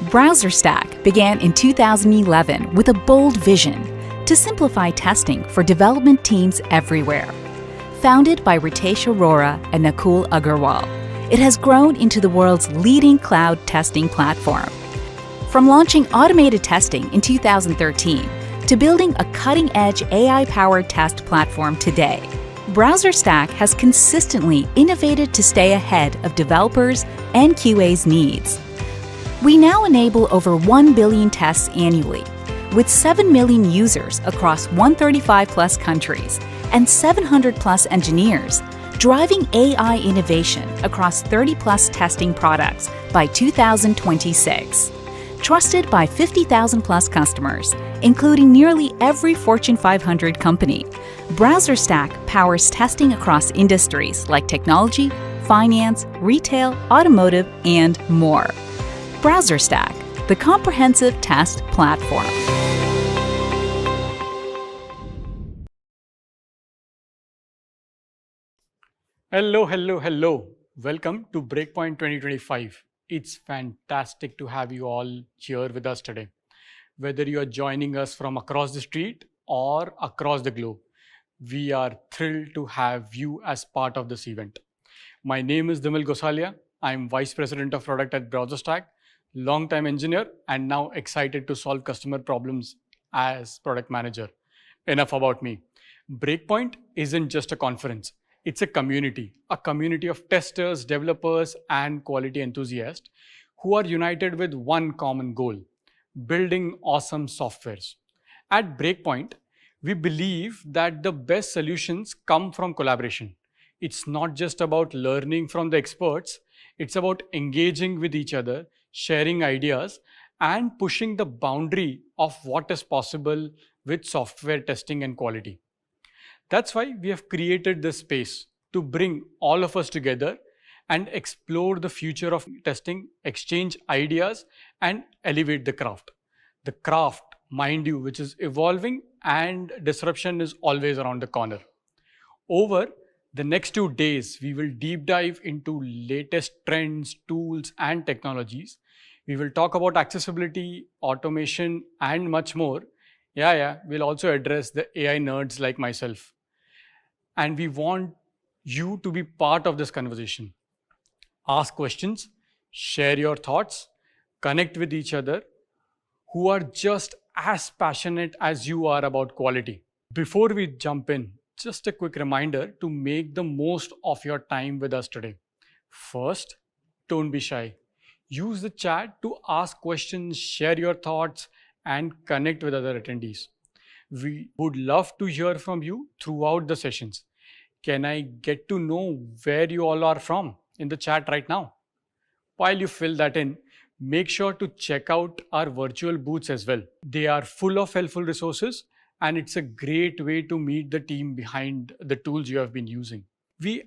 BrowserStack began in 2011 with a bold vision to simplify testing for development teams everywhere. Founded by Ritesh Arora and Nakul Agarwal, it has grown into the world's leading cloud testing platform. From launching automated testing in 2013 to building a cutting-edge AI-powered test platform today, BrowserStack has consistently innovated to stay ahead of developers and QA's needs. We now enable over 1 billion tests annually, with 7 million users across 135-plus countries and 700-plus engineers, driving AI innovation across 30-plus testing products by 2026. Trusted by 50,000-plus customers, including nearly every Fortune 500 company, BrowserStack powers testing across industries like technology, finance, retail, automotive, and more. BrowserStack, the comprehensive test platform. Hello. Welcome to Breakpoint 2025. It's fantastic to have you all here with us today. Whether you are joining us from across the street or across the globe, we are thrilled to have you as part of this event. My name is Dhil Gosalia. I'm Vice President of Product at BrowserStack, long-time engineer, and now excited to solve customer problems as product manager. Enough about me. Breakpoint isn't just a conference. It's a community of testers, developers, and quality enthusiasts who are united with one common goal: building awesome softwares. At Breakpoint, we believe that the best solutions come from collaboration. It's not just about learning from the experts, it's about engaging with each other, sharing ideas, and pushing the boundary of what is possible with software testing and quality. That's why we have created this space to bring all of us together and explore the future of testing, exchange ideas, and elevate the craft. The craft, mind you, which is evolving and disruption is always around the corner. Over the next 2 days, we will deep dive into latest trends, tools, and technologies. We will talk about accessibility, automation, and much more. We'll also address the AI nerds like myself. And we want you to be part of this conversation. Ask questions, share your thoughts, connect with each other who are just as passionate as you are about quality. Before we jump in, just a quick reminder to make the most of your time with us today. First, don't be shy. Use the chat to ask questions, share your thoughts, and connect with other attendees. We would love to hear from you throughout the sessions. Can I get to know where you all are from in the chat right now? While you fill that in, make sure to check out our virtual booths as well. They are full of helpful resources, and it's a great way to meet the team behind the tools you have been using. We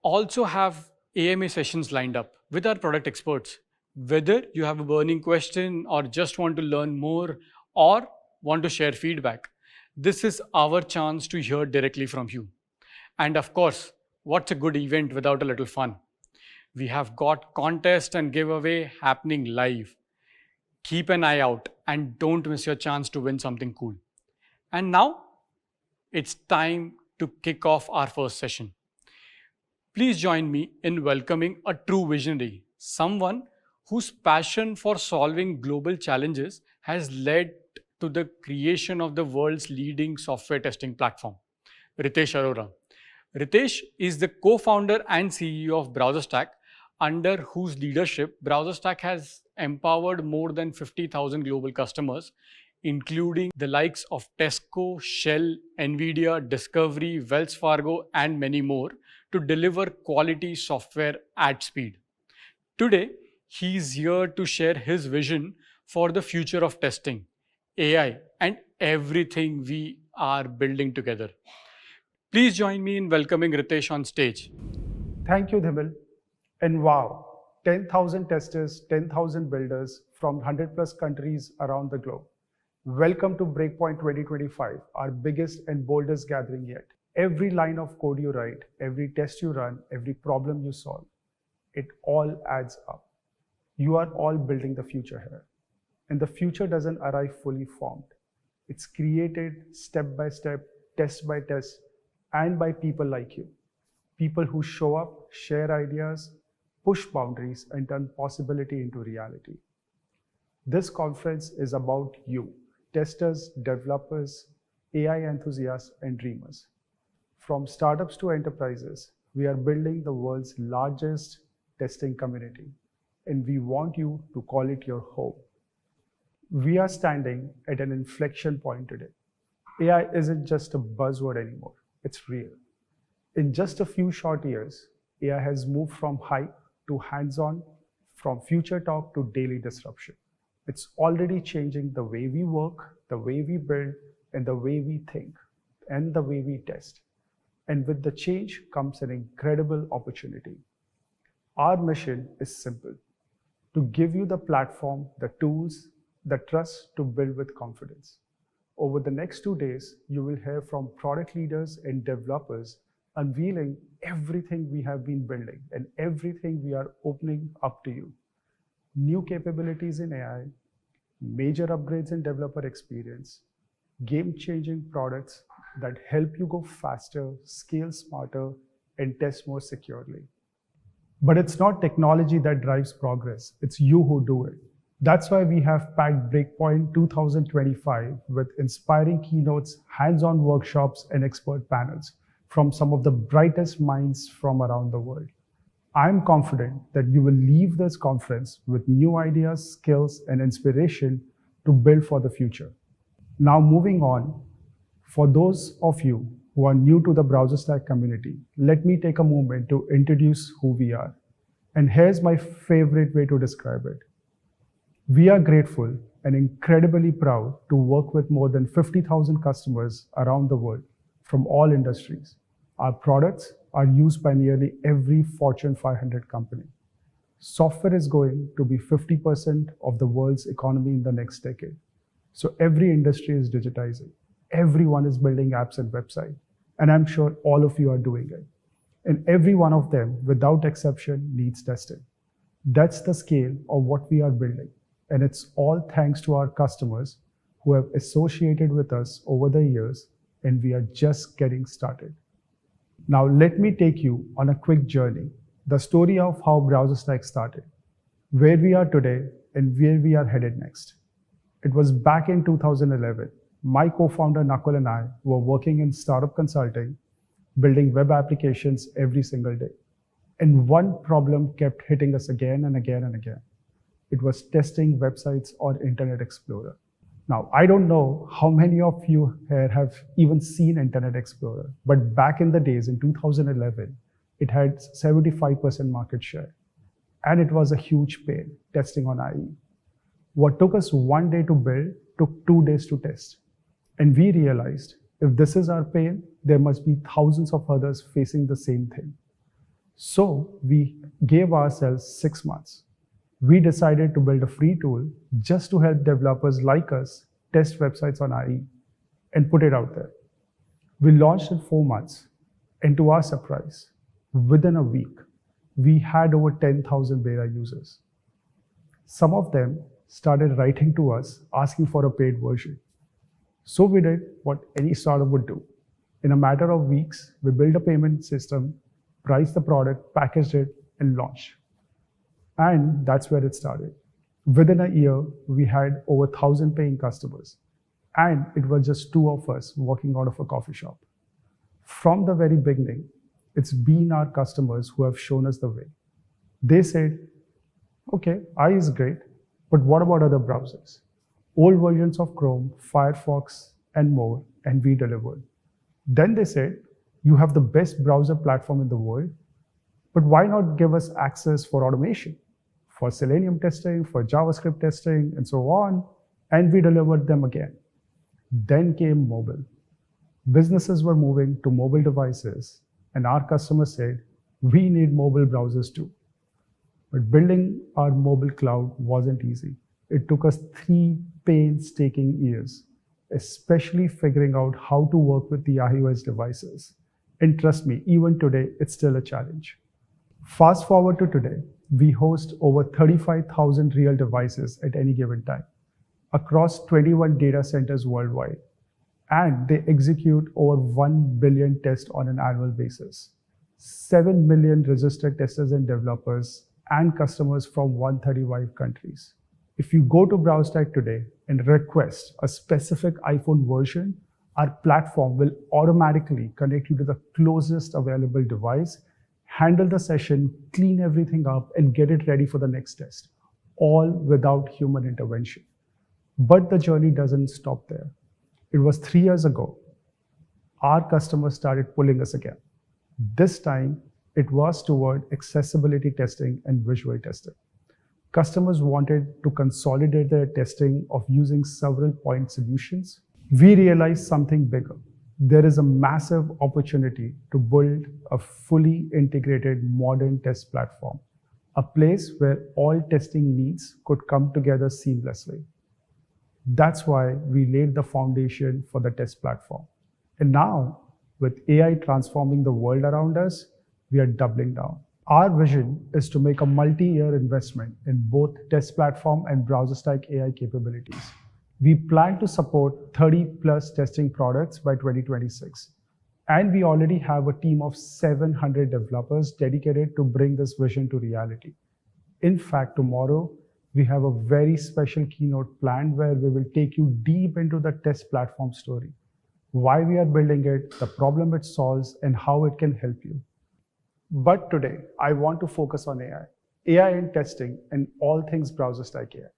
also have AMA sessions lined up with our product experts. Whether you have a burning question or just want to learn more or want to share feedback, this is our chance to hear directly from you. And of course, what's a good event without a little fun? We have got contest and giveaway happening live. Keep an eye out and don't miss your chance to win something cool. And now, it's time to kick off our first session. Please join me in welcoming a true visionary, someone whose passion for solving global challenges has led to the creation of the world's leading software testing platform, Ritesh Arora. Ritesh is the co-founder and CEO of BrowserStack, under whose leadership BrowserStack has empowered more than 50,000 global customers, including the likes of Tesco, Shell, Nvidia, Discovery, Wells Fargo, and many more, to deliver quality software at speed. Today, he's here to share his vision for the future of testing, AI, and everything we are building together. Please join me in welcoming Ritesh on stage. Thank you, Dhimil. And wow, 10,000 testers, 10,000 builders from 100 plus countries around the globe. Welcome to Breakpoint 2025, our biggest and boldest gathering yet. Every line of code you write, every test you run, every problem you solve, it all adds up. You are all building the future here. And the future doesn't arrive fully formed. It's created step by step, test by test, and by people like you. People who show up, share ideas, push boundaries, and turn possibility into reality. This conference is about you, testers, developers, AI enthusiasts, and dreamers. From startups to enterprises, we are building the world's largest testing community, and we want you to call it your home. We are standing at an inflection point today. AI isn't just a buzzword anymore, it's real. In just a few short years, AI has moved from hype to hands-on, from future talk to daily disruption. It's already changing the way we work, the way we build, and the way we think, and the way we test. And with the change comes an incredible opportunity. Our mission is simple: to give you the platform, the tools, the trust to build with confidence. Over the next 2 days, you will hear from product leaders and developers unveiling everything we have been building and everything we are opening up to you. New capabilities in AI, major upgrades in developer experience, game-changing products that help you go faster, scale smarter, and test more securely. But it's not technology that drives progress, it's you who do it. That's why we have packed Breakpoint 2025 with inspiring keynotes, hands-on workshops, and expert panels from some of the brightest minds from around the world. I'm confident that you will leave this conference with new ideas, skills, and inspiration to build for the future. Now moving on, for those of you who are new to the BrowserStack community, let me take a moment to introduce who we are. And here's my favorite way to describe it. We are grateful and incredibly proud to work with more than 50,000 customers around the world from all industries. Our products are used by nearly every Fortune 500 company. Software is going to be 50% of the world's economy in the next decade. So every industry is digitizing. Everyone is building apps and websites. And I'm sure all of you are doing it. And every one of them, without exception, needs testing. That's the scale of what we are building. And it's all thanks to our customers who have associated with us over the years, and we are just getting started. Now let me take you on a quick journey, the story of how BrowserStack started, where we are today, and where we are headed next. It was back in 2011. My co-founder Nakul and I were working in startup consulting, building web applications every single day. And one problem kept hitting us again and again and again. It was testing websites on Internet Explorer. Now, I don't know how many of you here have even seen Internet Explorer, but back in the days in 2011, it had 75% market share. And it was a huge pain testing on IE. What took us 1 day to build took 2 days to test. And we realized if this is our pain, there must be thousands of others facing the same thing. So we gave ourselves 6 months. We decided to build a free tool just to help developers like us test websites on IE and put it out there. We launched in 4 months, and to our surprise, within a week, we had over 10,000 beta users. Some of them started writing to us asking for a paid version. So we did what any startup would do. In a matter of weeks, we built a payment system, priced the product, packaged it, and launched. And that's where it started. Within a year, we had over 1,000 paying customers. And it was just 2 of us working out of a coffee shop. From the very beginning, it's been our customers who have shown us the way. They said, okay, IE is great, but what about other browsers? Old versions of Chrome, Firefox, and more, and we delivered. Then they said, you have the best browser platform in the world, but why not give us access for automation, for Selenium testing, for JavaScript testing, and so on, and we delivered them again. Then came mobile. Businesses were moving to mobile devices, and our customers said, we need mobile browsers too. But building our mobile cloud wasn't easy. It took us 3 painstaking years, especially figuring out how to work with the iOS devices. And trust me, even today, it's still a challenge. Fast forward to today, we host over 35,000 real devices at any given time. across 21 data centers worldwide, and they execute over 1 billion tests on an annual basis. 7 million registered testers and developers and customers from 135 countries. If you go to BrowserStack today and request a specific iPhone version, our platform will automatically connect you to the closest available device, handle the session, clean everything up, and get it ready for the next test, all without human intervention. But the journey doesn't stop there. It was 3 years ago. Our customers started pulling us again. This time, it was toward accessibility testing and visual testing. Customers wanted to consolidate their testing of using several point solutions. We realized something bigger. There is a massive opportunity to build a fully integrated modern test platform, a place where all testing needs could come together seamlessly. That's why we laid the foundation for the test platform. And now, with AI transforming the world around us, we are doubling down. Our vision is to make a multi-year investment in both test platform and BrowserStack AI capabilities. We plan to support 30 plus testing products by 2026. And we already have a team of 700 developers dedicated to bring this vision to reality. In fact, tomorrow, we have a very special keynote planned where we will take you deep into the test platform story, why we are building it, the problem it solves, and how it can help you. But today, I want to focus on AI in testing, and all things BrowserStack AI.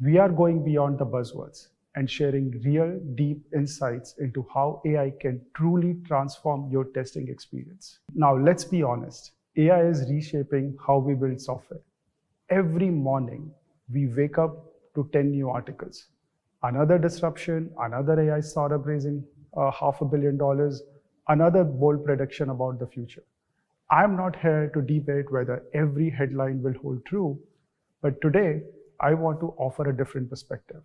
We are going beyond the buzzwords and sharing real, deep insights into how AI can truly transform your testing experience. Now, let's be honest. AI is reshaping how we build software. Every morning, we wake up to 10 new articles. Another disruption, another AI startup raising $500 million, another bold prediction about the future. I'm not here to debate whether every headline will hold true, but today, I want to offer a different perspective,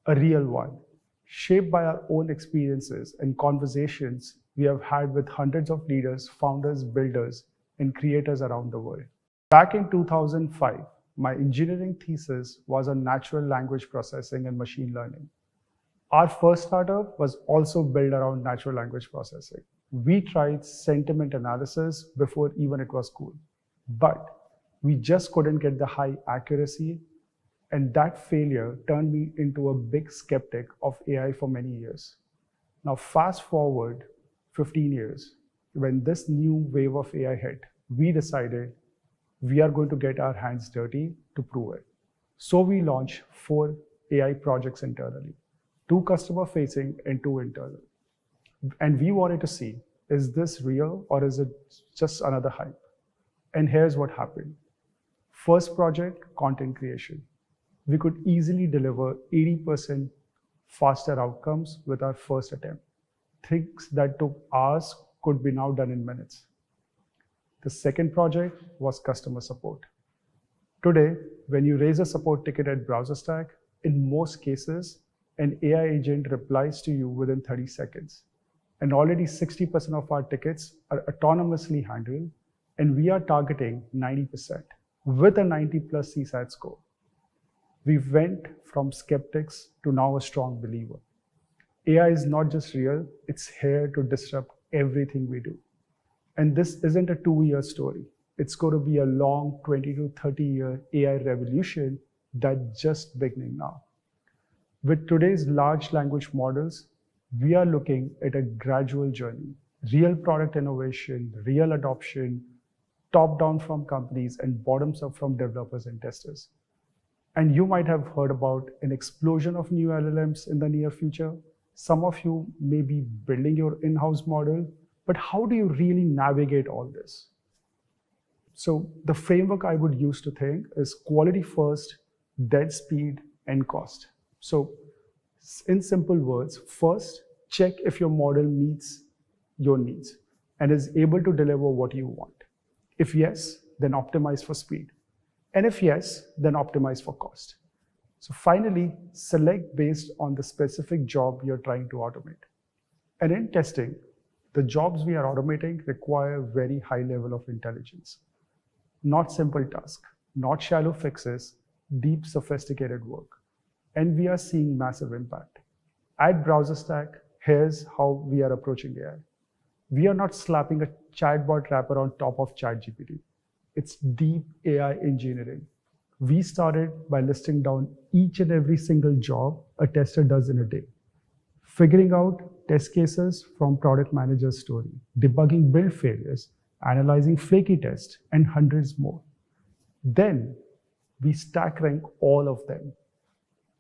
a real one, shaped by our own experiences and conversations we have had with hundreds of leaders, founders, builders, and creators around the world. Back in 2005, my engineering thesis was on natural language processing and machine learning. Our first startup was also built around natural language processing. We tried sentiment analysis before even it was cool, but we just couldn't get the high accuracy, and that failure turned me into a big skeptic of AI for many years. Now fast forward 15 years, when this new wave of AI hit, we decided we are going to get our hands dirty to prove it. So we launched 4 AI projects internally, 2 customer facing and 2 internal. And we wanted to see, is this real or is it just another hype? And here's what happened. First project, content creation. We could easily deliver 80% faster outcomes with our first attempt. Things that took hours could be now done in minutes. The second project was customer support. Today, when you raise a support ticket at BrowserStack, in most cases, an AI agent replies to you within 30 seconds. And already 60% of our tickets are autonomously handled, and we are targeting 90% with a 90 plus CSAT score. We went from skeptics to now a strong believer. AI is not just real, it's here to disrupt everything we do. And this isn't a 2-year story. It's going to be a long 20 to 30-year AI revolution that's just beginning now. With today's large language models, we are looking at a gradual journey, real product innovation, real adoption, top-down from companies and bottoms-up from developers and testers. And you might have heard about an explosion of new LLMs in the near future. Some of you may be building your in-house model, but how do you really navigate all this? So the framework I would use to think is quality first, dead speed, and cost. So in simple words, first, check if your model meets your needs and is able to deliver what you want. If yes, then optimize for speed. And if yes, then optimize for cost. So finally, select based on the specific job you're trying to automate. And in testing, the jobs we are automating require very high level of intelligence. Not simple tasks, not shallow fixes, deep sophisticated work. and we are seeing massive impact. At BrowserStack, here's how we are approaching AI. We are not slapping a chatbot wrapper on top of ChatGPT. It's deep AI engineering. We started by listing down each and every single job a tester does in a day, figuring out test cases from product manager's story, debugging build failures, analyzing flaky tests, and hundreds more. Then we stack rank all of them.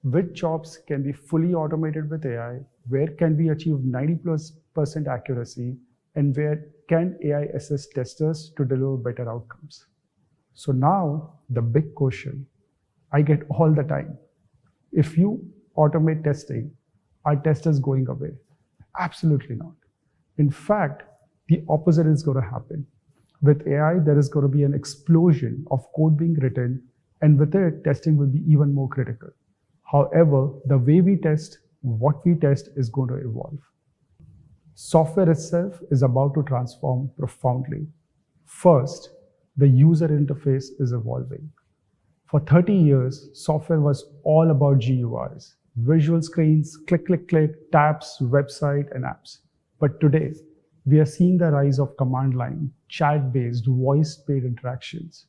Which jobs can be fully automated with AI? Where can we achieve 90+% accuracy? And where can AI assist testers to deliver better outcomes? So now the big question I get all the time: if you automate testing, are testers going away? Absolutely not. In fact, the opposite is going to happen. With AI, there is going to be an explosion of code being written, and with it, testing will be even more critical. However, the way we test, what we test is going to evolve. Software itself is about to transform profoundly. First, the user interface is evolving. For 30 years, software was all about GUIs, visual screens, click, click, click, tabs, website, and apps. But today, we are seeing the rise of command line, chat-based, voice-based interactions.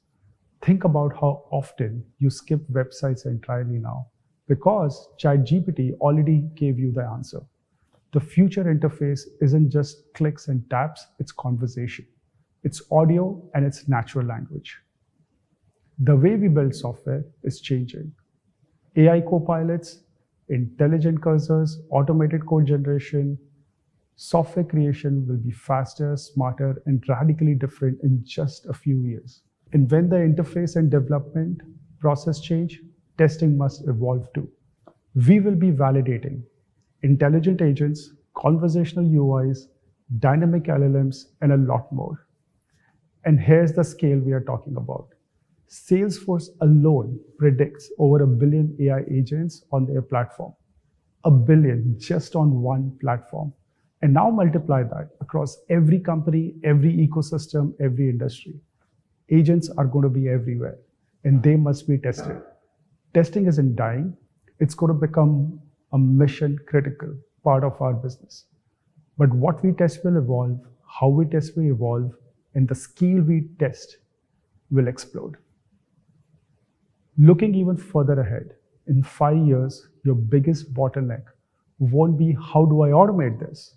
Think about how often you skip websites entirely now, because ChatGPT already gave you the answer. The future interface isn't just clicks and taps, it's conversation. It's audio and it's natural language. The way we build software is changing. AI copilots, intelligent cursors, automated code generation, software creation will be faster, smarter, and radically different in just a few years. And when the interface and development process change, testing must evolve too. We will be validating intelligent agents, conversational UIs, dynamic LLMs, and a lot more. And here's the scale we are talking about. Salesforce alone predicts over 1 billion AI agents on their platform. 1 billion just on one platform. And now multiply that across every company, every ecosystem, every industry. Agents are going to be everywhere, and they must be tested. Testing isn't dying. It's going to become a mission critical part of our business. But what we test will evolve, how we test will evolve, and the scale we test will explode. Looking even further ahead, in 5 years, your biggest bottleneck won't be how do I automate this?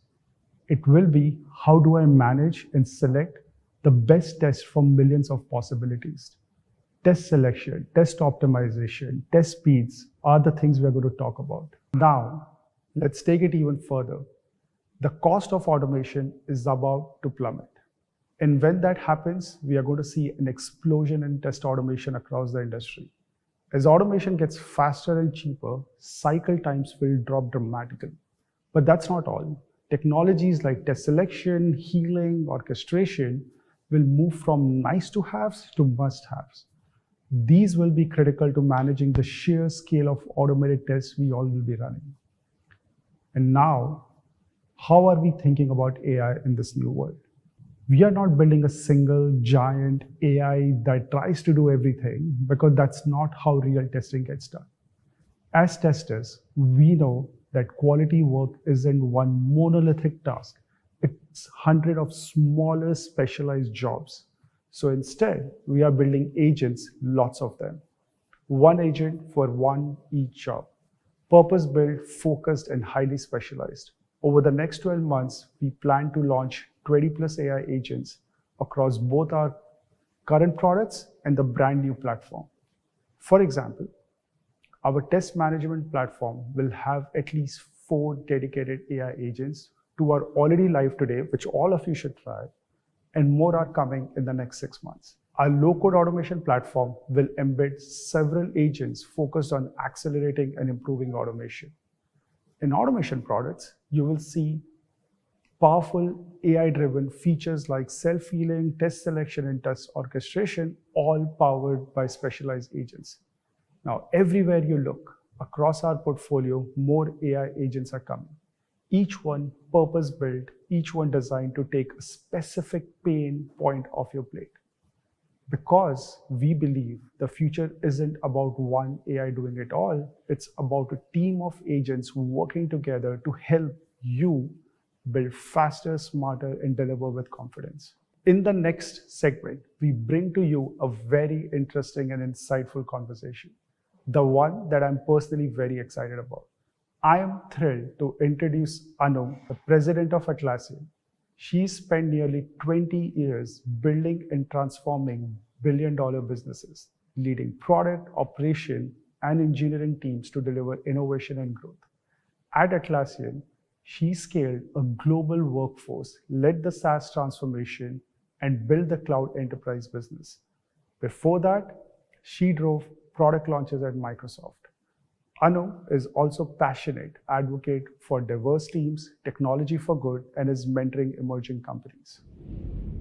It will be how do I manage and select the best tests from millions of possibilities. Test selection, test optimization, test speeds are the things we're going to talk about. Now, let's take it even further. The cost of automation is about to plummet. And when that happens, we are going to see an explosion in test automation across the industry. As automation gets faster and cheaper, cycle times will drop dramatically. But that's not all. Technologies like test selection, healing, orchestration will move from nice to haves to must haves. These will be critical to managing the sheer scale of automated tests we all will be running. And now, how are we thinking about AI in this new world? We are not building a single giant AI that tries to do everything, because that's not how real testing gets done. As testers, we know that quality work isn't one monolithic task. It's hundreds of smaller specialized jobs. So instead, we are building agents, lots of them. One agent for each job. Purpose-built, focused, and highly specialized. Over the next 12 months, we plan to launch 20+ AI agents across both our current products and the brand new platform. For example, our test management platform will have at least 4 dedicated AI agents. 2 are already live today, which all of you should try, and more are coming in the next 6 months. Our low-code automation platform will embed several agents focused on accelerating and improving automation. In automation products, you will see powerful AI-driven features like self-healing, test selection, and test orchestration, all powered by specialized agents. Now, everywhere you look across our portfolio, more AI agents are coming. Each one purpose-built, each one designed to take a specific pain point off your plate. because we believe the future isn't about one AI doing it all. It's about a team of agents working together to help you build faster, smarter, and deliver with confidence. In the next segment, we bring to you a very interesting and insightful conversation, the one that I'm personally very excited about. I am thrilled to introduce Anu, the president of Atlassian. She spent nearly 20 years building and transforming billion-dollar businesses, leading product, operation, and engineering teams to deliver innovation and growth. At Atlassian, she scaled a global workforce, led the SaaS transformation, and built the cloud enterprise business. Before that, she drove product launches at Microsoft. Anu is also passionate advocate for diverse teams, technology for good, and is mentoring emerging companies.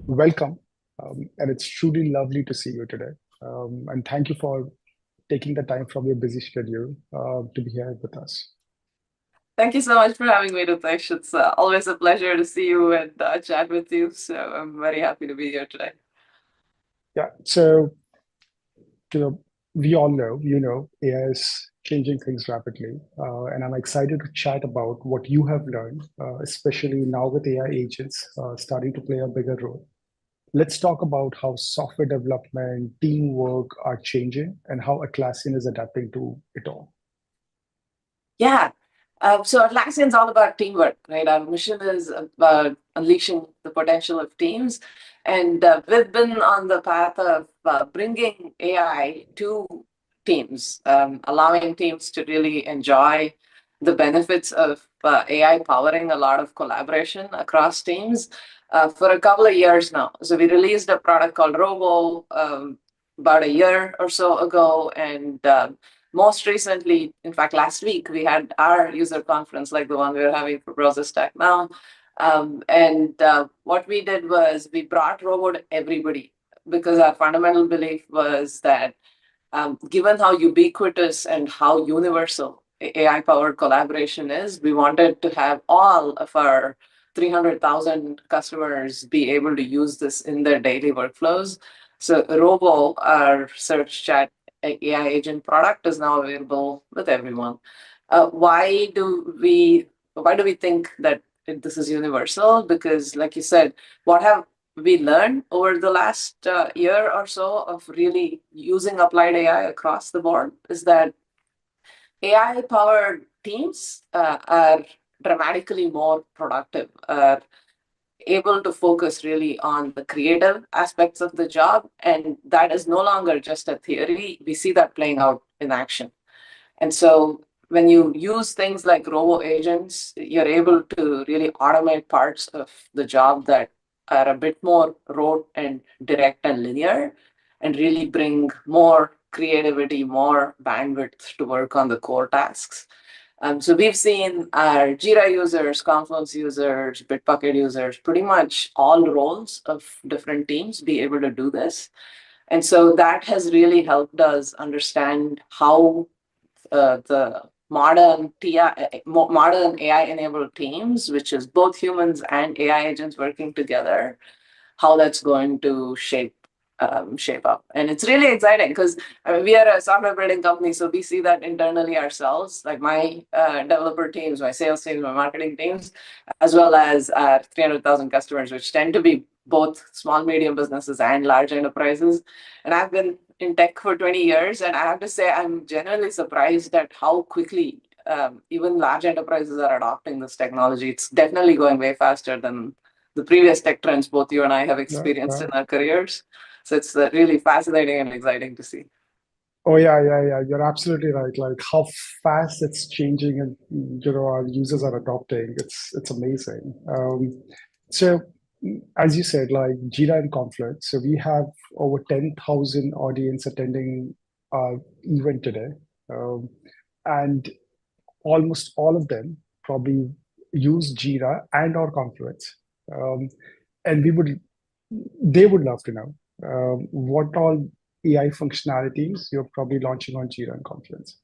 Welcome, and it's truly lovely to see you today. And thank you for taking the time from your busy schedule to be here with us. Thank you so much for having me, Ritesh. It's always a pleasure to see you and chat with you. So I'm very happy to be here today. Yeah, so we all know, AI is changing things rapidly, and I'm excited to chat about what you have learned, especially now with AI agents starting to play a bigger role. Let's talk about how software development, teamwork are changing, and how Atlassian is adapting to it all. Yeah. So Atlassian is all about teamwork, right? Our mission is about unleashing the potential of teams. And we've been on the path of bringing AI to teams, allowing teams to really enjoy the benefits of AI powering a lot of collaboration across teams for a couple of years now. So we released a product called Robo about a year or so ago. And most recently, in fact, last week, we had our user conference like the one we're having for BrowserStack now. What we did was we brought Robo to everybody because our fundamental belief was that given how ubiquitous and how universal AI-powered collaboration is, we wanted to have all of our 300,000 customers be able to use this in their daily workflows. So Robo, our search chat AI agent product, is now available with everyone. Why do we think that this is universal? Because, like you said, what have we learned over the last year or so of really using applied AI across the board is that AI-powered teams are dramatically more productive, are able to focus really on the creative aspects of the job. And that is no longer just a theory. We see that playing out in action. And so when you use things like robo agents, you're able to really automate parts of the job that are a bit more rote and direct and linear, and really bring more creativity, more bandwidth to work on the core tasks. So we've seen our Jira users, Confluence users, Bitbucket users, pretty much all roles of different teams be able to do this. And so that has really helped us understand how the modern AI-enabled teams, which is both humans and AI agents working together, how that's going to shape up. And it's really exciting because we are a software building company, so we see that internally ourselves, like my developer teams, my sales teams, my marketing teams, as well as our 300,000 customers, which tend to be both small, medium businesses and large enterprises. And I've been in tech for 20 years, and I have to say I'm genuinely surprised at how quickly even large enterprises are adopting this technology. It's definitely going way faster than the previous tech trends both you and I have experienced in our careers. So it's really fascinating and exciting to see. Oh yeah. You're absolutely right. Like how fast it's changing, and our users are adopting. It's amazing. So as you said, like Jira and Confluence. So we have over 10,000 audience attending our event today, and almost all of them probably use Jira and or Confluence, and they would love to know what all AI functionalities you're probably launching on Jira and Confluence.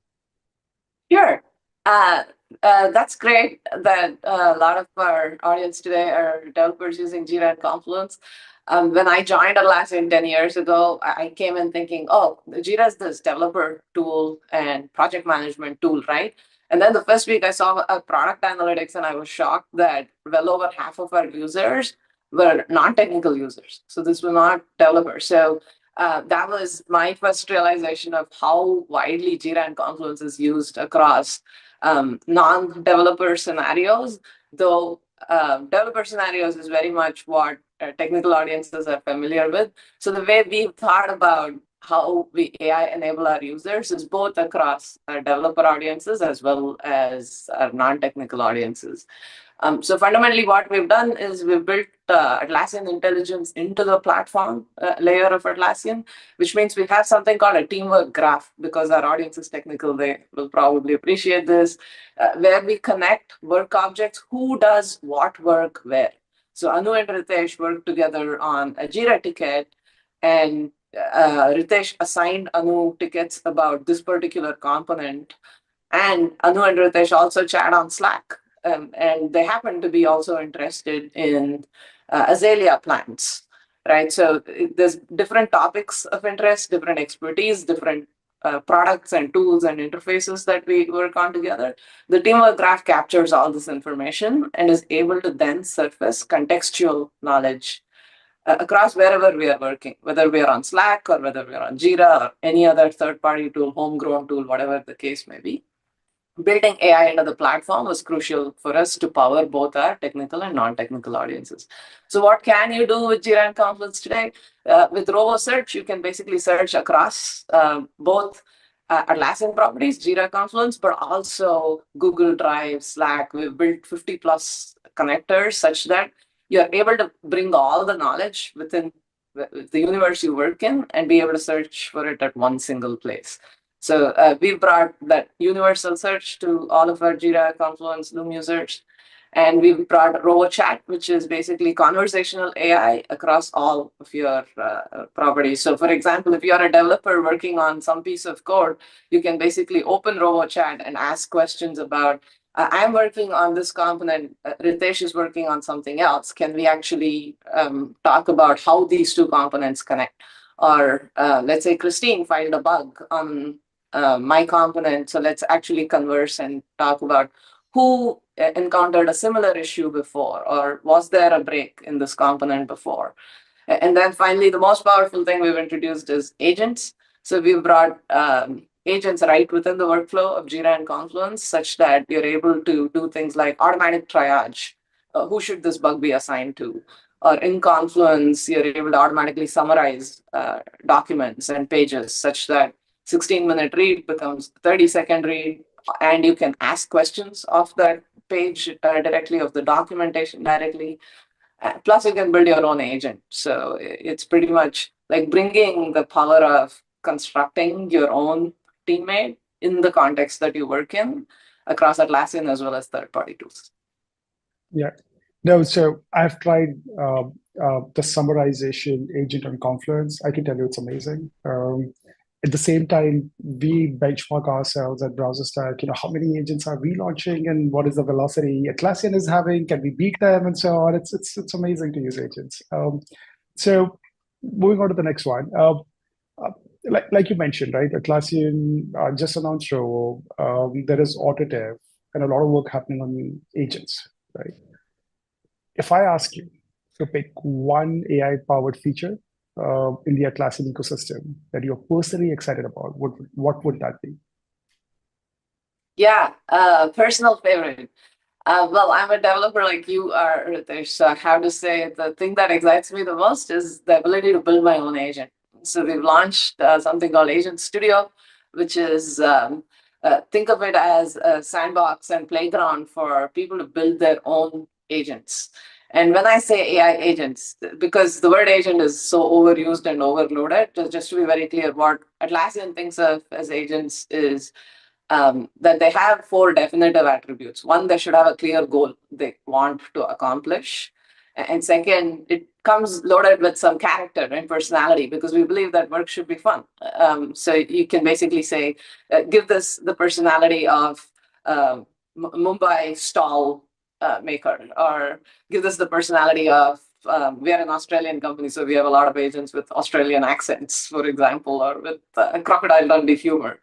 Sure. That's great that a lot of our audience today are developers using Jira and Confluence. When I joined Atlassian 10 years ago, I came in thinking, oh, Jira is this developer tool and project management tool, right? And then the first week I saw a product analytics and I was shocked that well over half of our users were non-technical users. So this were not developers. So that was my first realization of how widely Jira and Confluence is used across non-developer scenarios, though developer scenarios is very much what technical audiences are familiar with. So the way we've thought about how we AI enable our users is both across our developer audiences as well as our non-technical audiences. So fundamentally, what we've done is we've built Atlassian intelligence into the platform layer of Atlassian, which means we have something called a teamwork graph. Because our audience is technical, they will probably appreciate this, where we connect work objects, who does what work where. So Anu and Ritesh worked together on a Jira ticket, and Ritesh assigned Anu tickets about this particular component, and Anu and Ritesh also chat on Slack. And they happen to be also interested in azalea plants, right? So there's different topics of interest, different expertise, different products and tools and interfaces that we work on together. The teamwork graph captures all this information and is able to then surface contextual knowledge across wherever we are working, whether we are on Slack or whether we are on Jira or any other third-party tool, homegrown tool, whatever the case may be. Building AI into the platform was crucial for us to power both our technical and non-technical audiences. So what can you do with Jira and Confluence today? With Rovo Search, you can basically search across both Atlassian properties, Jira, Confluence, but also Google Drive, Slack. We've built 50 plus connectors such that you're able to bring all the knowledge within the universe you work in and be able to search for it at one single place. So we brought that universal search to all of our Jira, Confluence, Loom users. And we've brought RoboChat, which is basically conversational AI across all of your properties. So for example, if you're a developer working on some piece of code, you can basically open RoboChat and ask questions about, I'm working on this component, Ritesh is working on something else. Can we actually talk about how these two components connect? Or let's say Christine filed a bug on my component. So let's actually converse and talk about who encountered a similar issue before, or was there a break in this component before? And then finally, the most powerful thing we've introduced is agents. So we've brought agents right within the workflow of Jira and Confluence, such that you're able to do things like automatic triage. Who should this bug be assigned to? Or in Confluence, you're able to automatically summarize documents and pages such that 16-minute read becomes 30-second read, and you can ask questions of that page directly, of the documentation directly. Plus, you can build your own agent. So it's pretty much like bringing the power of constructing your own teammate in the context that you work in across Atlassian as well as third-party tools. Yeah. No, so I've tried the summarization agent on Confluence. I can tell you it's amazing. At the same time, we benchmark ourselves at BrowserStack. How many agents are we launching, and what is the velocity Atlassian is having? Can we beat them, and so on? It's amazing to use agents. So moving on to the next one. Like you mentioned, right? Atlassian just announced Rovo. There is Autodev, and a lot of work happening on agents, right? If I ask you to pick one AI-powered feature in the Atlassian ecosystem that you're personally excited about, what would that be? Yeah, personal favorite. Well, I'm a developer like you are, Ritesh, so I have to say the thing that excites me the most is the ability to build my own agent. So we've launched something called Agent Studio, which is, think of it as a sandbox and playground for people to build their own agents. And when I say AI agents, because the word agent is so overused and overloaded, just to be very clear, what Atlassian thinks of as agents is that they have 4 definitive attributes. One, they should have a clear goal they want to accomplish. And second, it comes loaded with some character and personality, because we believe that work should be fun. So you can basically say, give this the personality of Mumbai stall maker, or give us the personality of, we are an Australian company, so we have a lot of agents with Australian accents, for example, or with Crocodile Dundee humor.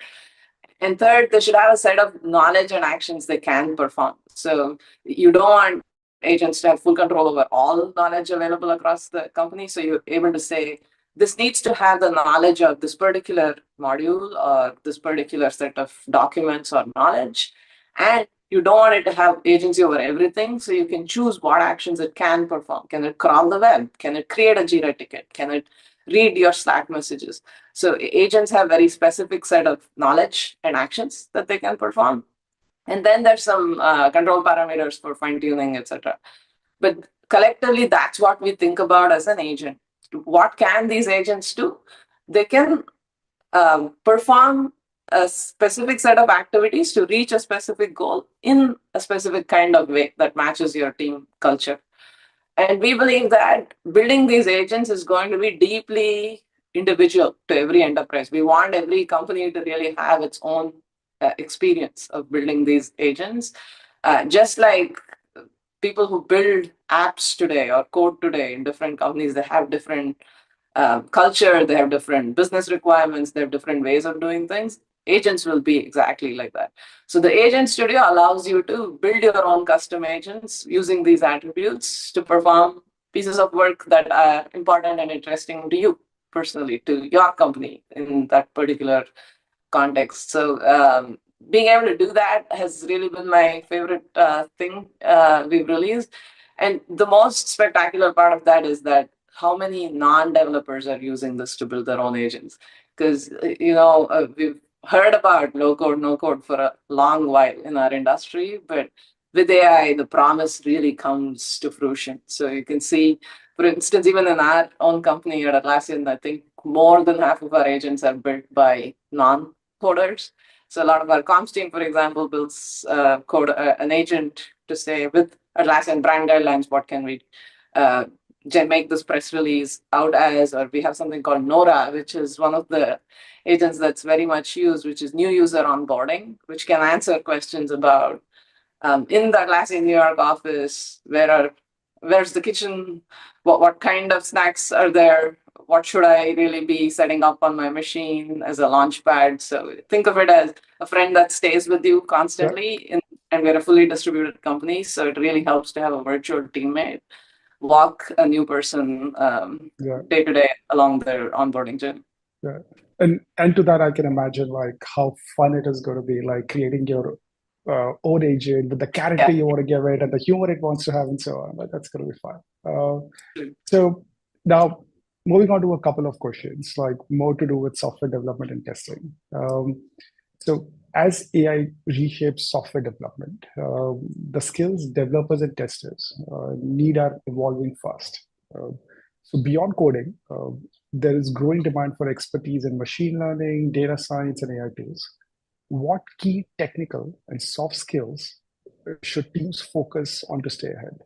And third, they should have a set of knowledge and actions they can perform. So you don't want agents to have full control over all knowledge available across the company. So you're able to say, this needs to have the knowledge of this particular module or this particular set of documents or knowledge. And you don't want it to have agency over everything. So you can choose what actions it can perform. Can it crawl the web? Can it create a Jira ticket? Can it read your Slack messages? So agents have very specific set of knowledge and actions that they can perform. And then there's some control parameters for fine tuning, etc. But collectively, that's what we think about as an agent. What can these agents do? They can perform a specific set of activities to reach a specific goal in a specific kind of way that matches your team culture. And we believe that building these agents is going to be deeply individual to every enterprise. We want every company to really have its own experience of building these agents. Just like people who build apps today or code today in different companies, they have different culture, they have different business requirements, they have different ways of doing things. Agents will be exactly like that. So the Agent Studio allows you to build your own custom agents using these attributes to perform pieces of work that are important and interesting to you personally, to your company in that particular context. So being able to do that has really been my favorite thing we've released. And the most spectacular part of that is that how many non-developers are using this to build their own agents. Because, we've heard about low code, no code for a long while in our industry, but with AI, the promise really comes to fruition. So you can see, for instance, even in our own company at Atlassian, I think more than half of our agents are built by non-coders. So a lot of our comms team, for example, builds an agent to say, with Atlassian brand guidelines, what can we make this press release out as? Or we have something called Nora, which is one of the agents that's very much used, which is new user onboarding, which can answer questions about in the Atlassian New York office, where's the kitchen? What kind of snacks are there? What should I really be setting up on my machine as a launch pad? So think of it as a friend that stays with you constantly, and we're a fully distributed company. So it really helps to have a virtual teammate walk a new person day to day along their onboarding journey. Yeah. And to that, I can imagine like how fun it is going to be, like creating your own agent with the character you want to give it and the humor it wants to have and so on. But that's going to be fun. So now moving on to a couple of questions, like more to do with software development and testing. So as AI reshapes software development, the skills developers and testers need are evolving fast. So beyond coding, there is growing demand for expertise in machine learning, data science, and AI tools. What key technical and soft skills should teams focus on to stay ahead?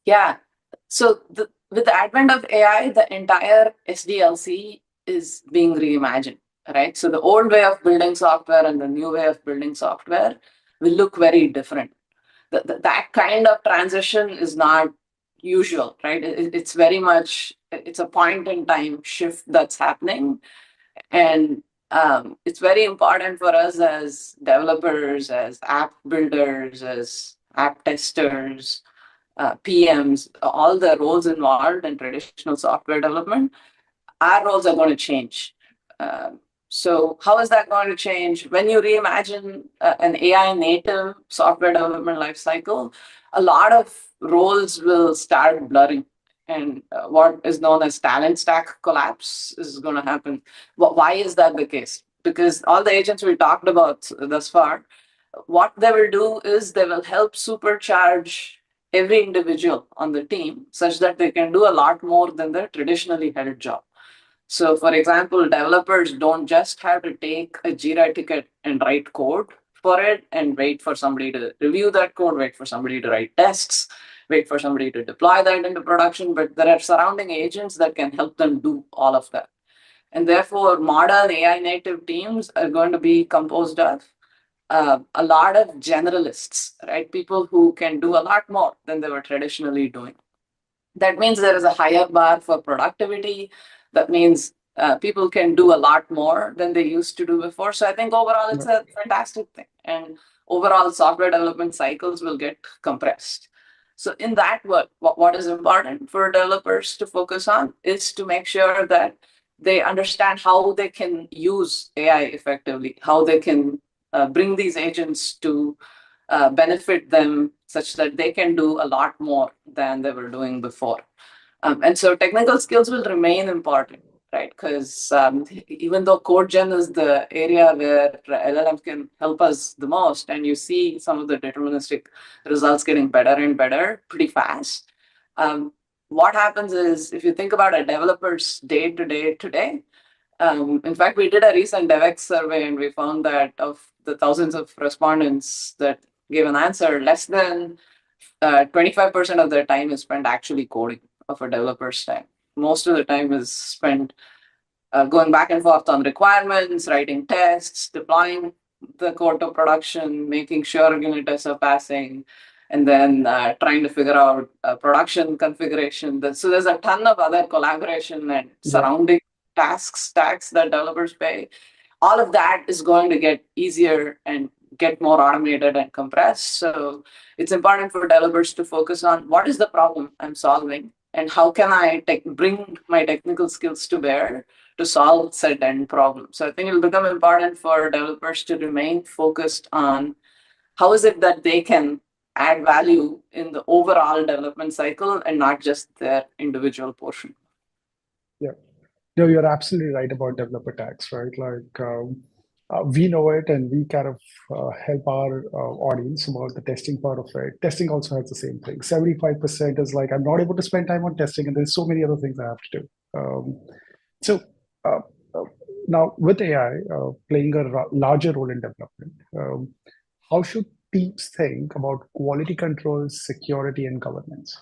Yeah. So with the advent of AI, the entire SDLC is being reimagined, right? So the old way of building software and the new way of building software will look very different. That kind of transition is not usual, right? It's very much, it's a point in time shift that's happening. And it's very important for us as developers, as app builders, as app testers, PMs, all the roles involved in traditional software development, our roles are going to change. So how is that going to change? When you reimagine an AI native software development lifecycle, a lot of roles will start blurring. And what is known as talent stack collapse is going to happen. Why is that the case? Because all the agents we talked about thus far, what they will do is they will help supercharge every individual on the team such that they can do a lot more than their traditionally held job. So for example, developers don't just have to take a Jira ticket and write code for it and wait for somebody to review that code, wait for somebody to write tests, wait for somebody to deploy that into production, but there are surrounding agents that can help them do all of that. And therefore, modern AI native teams are going to be composed of a lot of generalists, right? People who can do a lot more than they were traditionally doing. That means there is a higher bar for productivity. That means people can do a lot more than they used to do before. So I think overall it's a fantastic thing. And overall software development cycles will get compressed. So in that work, what is important for developers to focus on is to make sure that they understand how they can use AI effectively, how they can bring these agents to benefit them such that they can do a lot more than they were doing before. And so technical skills will remain important, right? Because even though code gen is the area where LLMs can help us the most, and you see some of the deterministic results getting better and better pretty fast, what happens is if you think about a developer's day-to-day today, in fact, we did a recent DevX survey and we found that of the thousands of respondents that gave an answer, less than 25% of their time is spent actually coding of a developer's time. Most of the time is spent going back and forth on requirements, writing tests, deploying the code to production, making sure unit tests are passing, and then trying to figure out production configuration. So there's a ton of other collaboration and surrounding stacks that developers pay. All of that is going to get easier and get more automated and compressed. So it's important for developers to focus on what is the problem I'm solving and how can I bring my technical skills to bear to solve said end problem. So I think it'll become important for developers to remain focused on how is it that they can add value in the overall development cycle and not just their individual portion. Yeah. No, you're absolutely right about developer tax, right? We know it and we kind of help our audience about the testing part of it. Testing also has the same thing. 75% is like, I'm not able to spend time on testing and there's so many other things I have to do. Now with AI playing a larger role in development, how should teams think about quality control, security, and governance?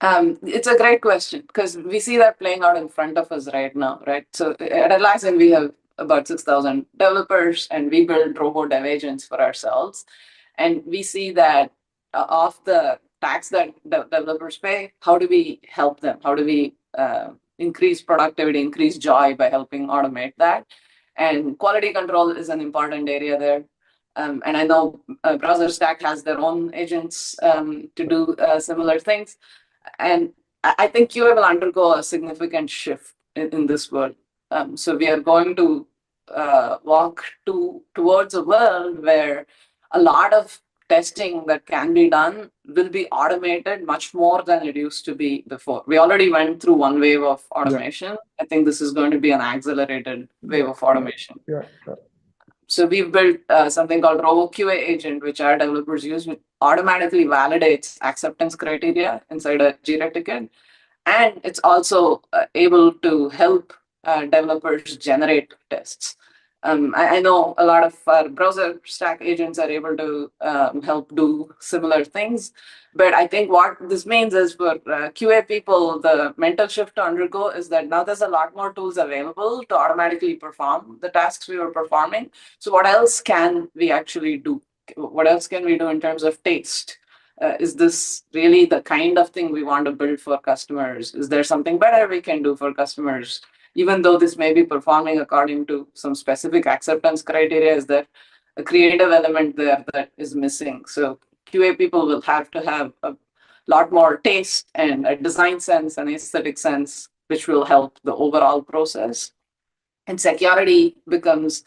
It's a great question because we see that playing out in front of us right now, right? So at Atlassian, we have about 6,000 developers and we build robo dev agents for ourselves. And we see that of the tax that developers pay, how do we help them? How do we increase productivity, increase joy by helping automate that? And quality control is an important area there. And I know BrowserStack has their own agents to do similar things. And I think QA will undergo a significant shift in this world. So we are going to walk towards a world where a lot of testing that can be done will be automated much more than it used to be before. We already went through one wave of automation. Yeah. I think this is going to be an accelerated wave of automation. Yeah. So we've built something called Robo QA agent, which our developers use, which automatically validates acceptance criteria inside a Jira ticket. And it's also able to help developers generate tests. I know a lot of our BrowserStack agents are able to help do similar things. But I think what this means is for QA people, the mental shift to undergo is that now there's a lot more tools available to automatically perform the tasks we were performing. So what else can we actually do? What else can we do in terms of taste? Is this really the kind of thing we want to build for customers? Is there something better we can do for customers? Even though this may be performing according to some specific acceptance criteria, is there a creative element there that is missing? So QA people will have to have a lot more taste and a design sense and aesthetic sense, which will help the overall process. And security becomes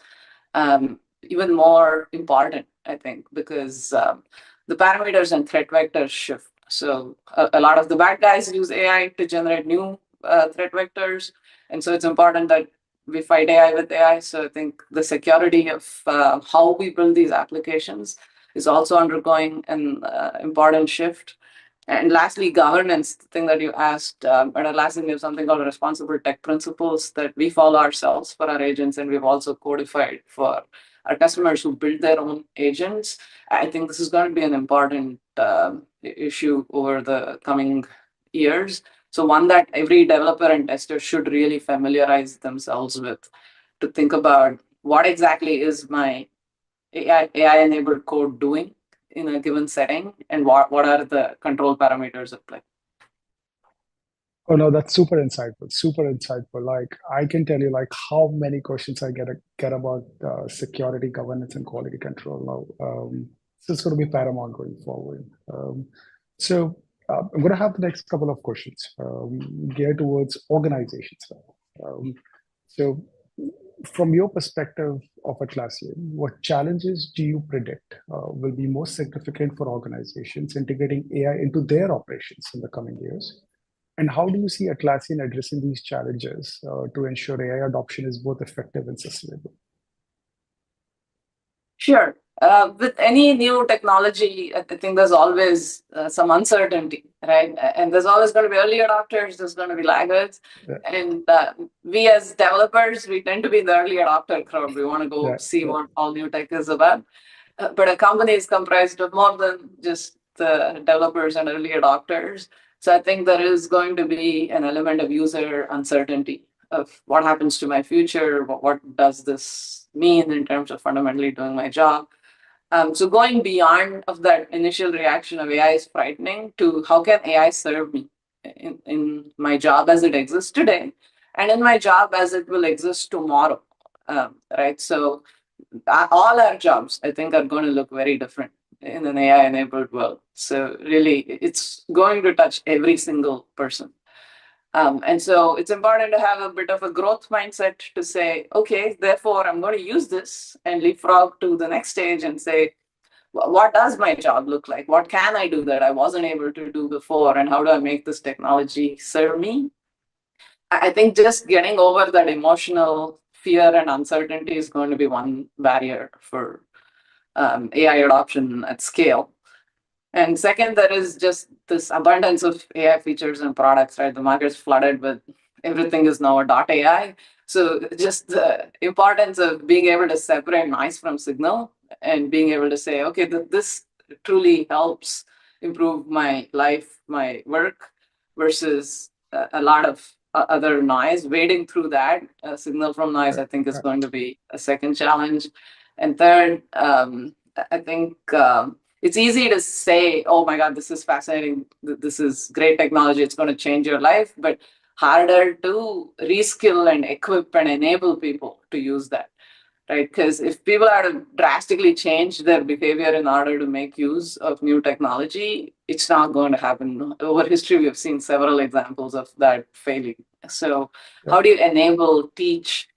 even more important, I think, because the parameters and threat vectors shift. So a lot of the bad guys use AI to generate new threat vectors. And so it's important that we fight AI with AI. So I think the security of how we build these applications is also undergoing an important shift. And lastly, governance, the thing that you asked, at Atlassian, we have something called responsible tech principles that we follow ourselves for our agents, and we've also codified for our customers who build their own agents. I think this is going to be an important issue over the coming years. So one that every developer and tester should really familiarize themselves with, to think about what exactly is my AI-enabled code doing in a given setting, and what are the control parameters at play. Oh no, that's super insightful. Super insightful. Like I can tell you, like how many questions I get about security, governance, and quality control now. So it's going to be paramount going forward. I'm going to have the next couple of questions geared towards organizations. So, from your perspective of Atlassian, what challenges do you predict will be most significant for organizations integrating AI into their operations in the coming years? And how do you see Atlassian addressing these challenges to ensure AI adoption is both effective and sustainable? Sure. With any new technology, I think there's always some uncertainty, right? And there's always going to be early adopters, there's going to be laggards. Yeah. And we as developers, we tend to be the early adopter crowd. We want to go see what all new tech is about. But a company is comprised of more than just the developers and early adopters. So I think there is going to be an element of user uncertainty of what happens to my future, what does this mean in terms of fundamentally doing my job. So going beyond of that initial reaction of AI is frightening to how can AI serve me in my job as it exists today and in my job as it will exist tomorrow, right? So all our jobs, I think, are going to look very different in an AI-enabled world. So really, it's going to touch every single person. And so it's important to have a bit of a growth mindset to say, okay, therefore, I'm going to use this and leapfrog to the next stage and say, what does my job look like? What can I do that I wasn't able to do before? And how do I make this technology serve me? I think just getting over that emotional fear and uncertainty is going to be one barrier for AI adoption at scale. And second, there is just this abundance of AI features and products, right? The market is flooded with everything is now a .ai. So just the importance of being able to separate noise from signal and being able to say, okay, this truly helps improve my life, my work, versus a lot of other noise. Wading through that signal from noise, I think, is going to be a second challenge. And third, I think it's easy to say, oh my God, this is fascinating. This is great technology. It's going to change your life, but harder to reskill and equip and enable people to use that, right? Because if people are to drastically change their behavior in order to make use of new technology, it's not going to happen. Over history, we have seen several examples of that failing. So how do you enable, teach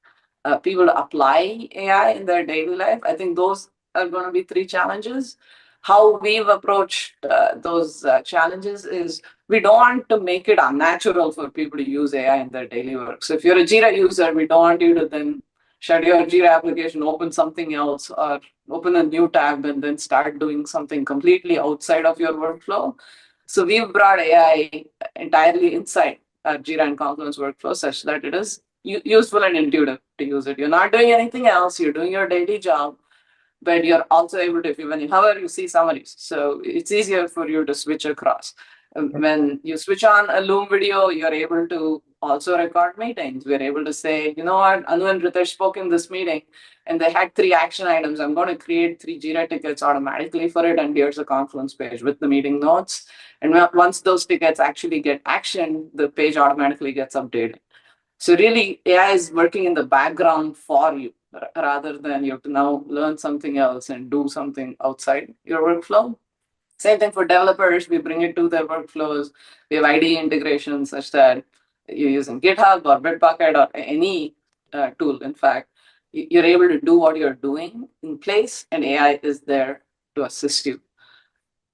people to apply AI in their daily life? I think those are going to be three challenges. How we've approached those challenges is we don't want to make it unnatural for people to use AI in their daily work. So if you're a Jira user, we don't want you to then shut your Jira application, open something else, or open a new tab and then start doing something completely outside of your workflow. So we've brought AI entirely inside our Jira and Confluence workflow such that it is useful and intuitive to use it. You're not doing anything else. You're doing your daily job. But you're also able to, when you hover, you see summaries. So it's easier for you to switch across. When you switch on a Loom video, you're able to also record meetings. We're able to say, you know what, Anu and Ritesh spoke in this meeting, and they had 3 action items. I'm going to create 3 Jira tickets automatically for it, and here's a Confluence page with the meeting notes. And once those tickets actually get actioned, the page automatically gets updated. So really, AI is working in the background for you, rather than you have to now learn something else and do something outside your workflow. Same thing for developers. We bring it to their workflows. We have IDE integration such that you're using GitHub or Bitbucket or any tool. In fact, you're able to do what you're doing in place, and AI is there to assist you.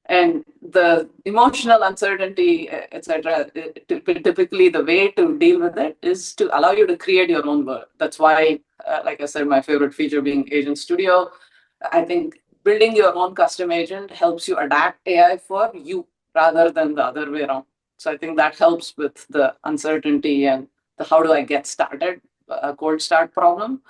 And the emotional uncertainty, etc., typically the way to deal with it is to allow you to create your own world. That's why, like I said, my favorite feature being Agent Studio. I think building your own custom agent helps you adapt AI for you rather than the other way around. So I think that helps with the uncertainty and the how do I get started, a cold start problem.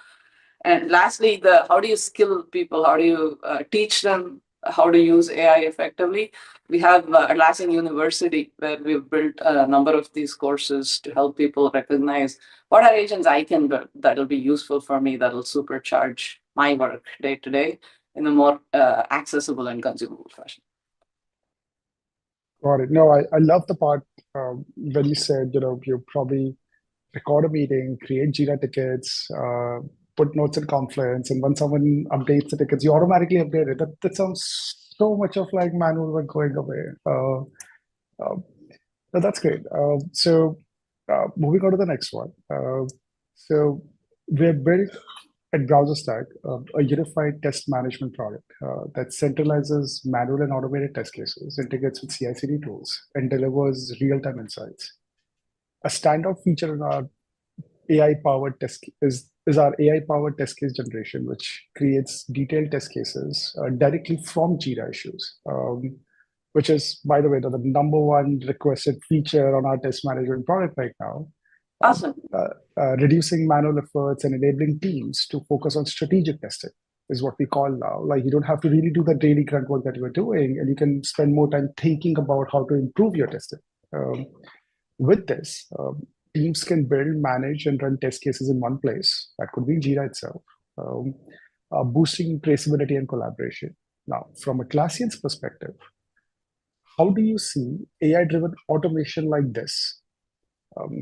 And lastly, the how do you skill people? How do you teach them how to use AI effectively. We have Atlassian University, where we've built a number of these courses to help people recognize what are agents I can build that'll be useful for me, that'll supercharge my work day to day in a more accessible and consumable fashion. Got it. No, I love the part when you said, you probably record a meeting, create Jira tickets, put notes in Confluence, and when someone updates the tickets, you automatically update it. That sounds so much of like manual work going away. No, that's great. So moving on to the next one. So we have built at BrowserStack a unified test management product that centralizes manual and automated test cases, integrates with CI/CD tools, and delivers real-time insights. A standout feature in our AI-powered test is our AI-powered test case generation, which creates detailed test cases directly from Jira issues, which is, by the way, the number one requested feature on our test management product right now. Awesome. Reducing manual efforts and enabling teams to focus on strategic testing is what we call now. Like, you don't have to really do the daily grunt work that you are doing, and you can spend more time thinking about how to improve your testing. With this, teams can build, manage, and run test cases in one place. That could be Jira itself, boosting traceability and collaboration. Now, from Atlassian's perspective, how do you see AI-driven automation like this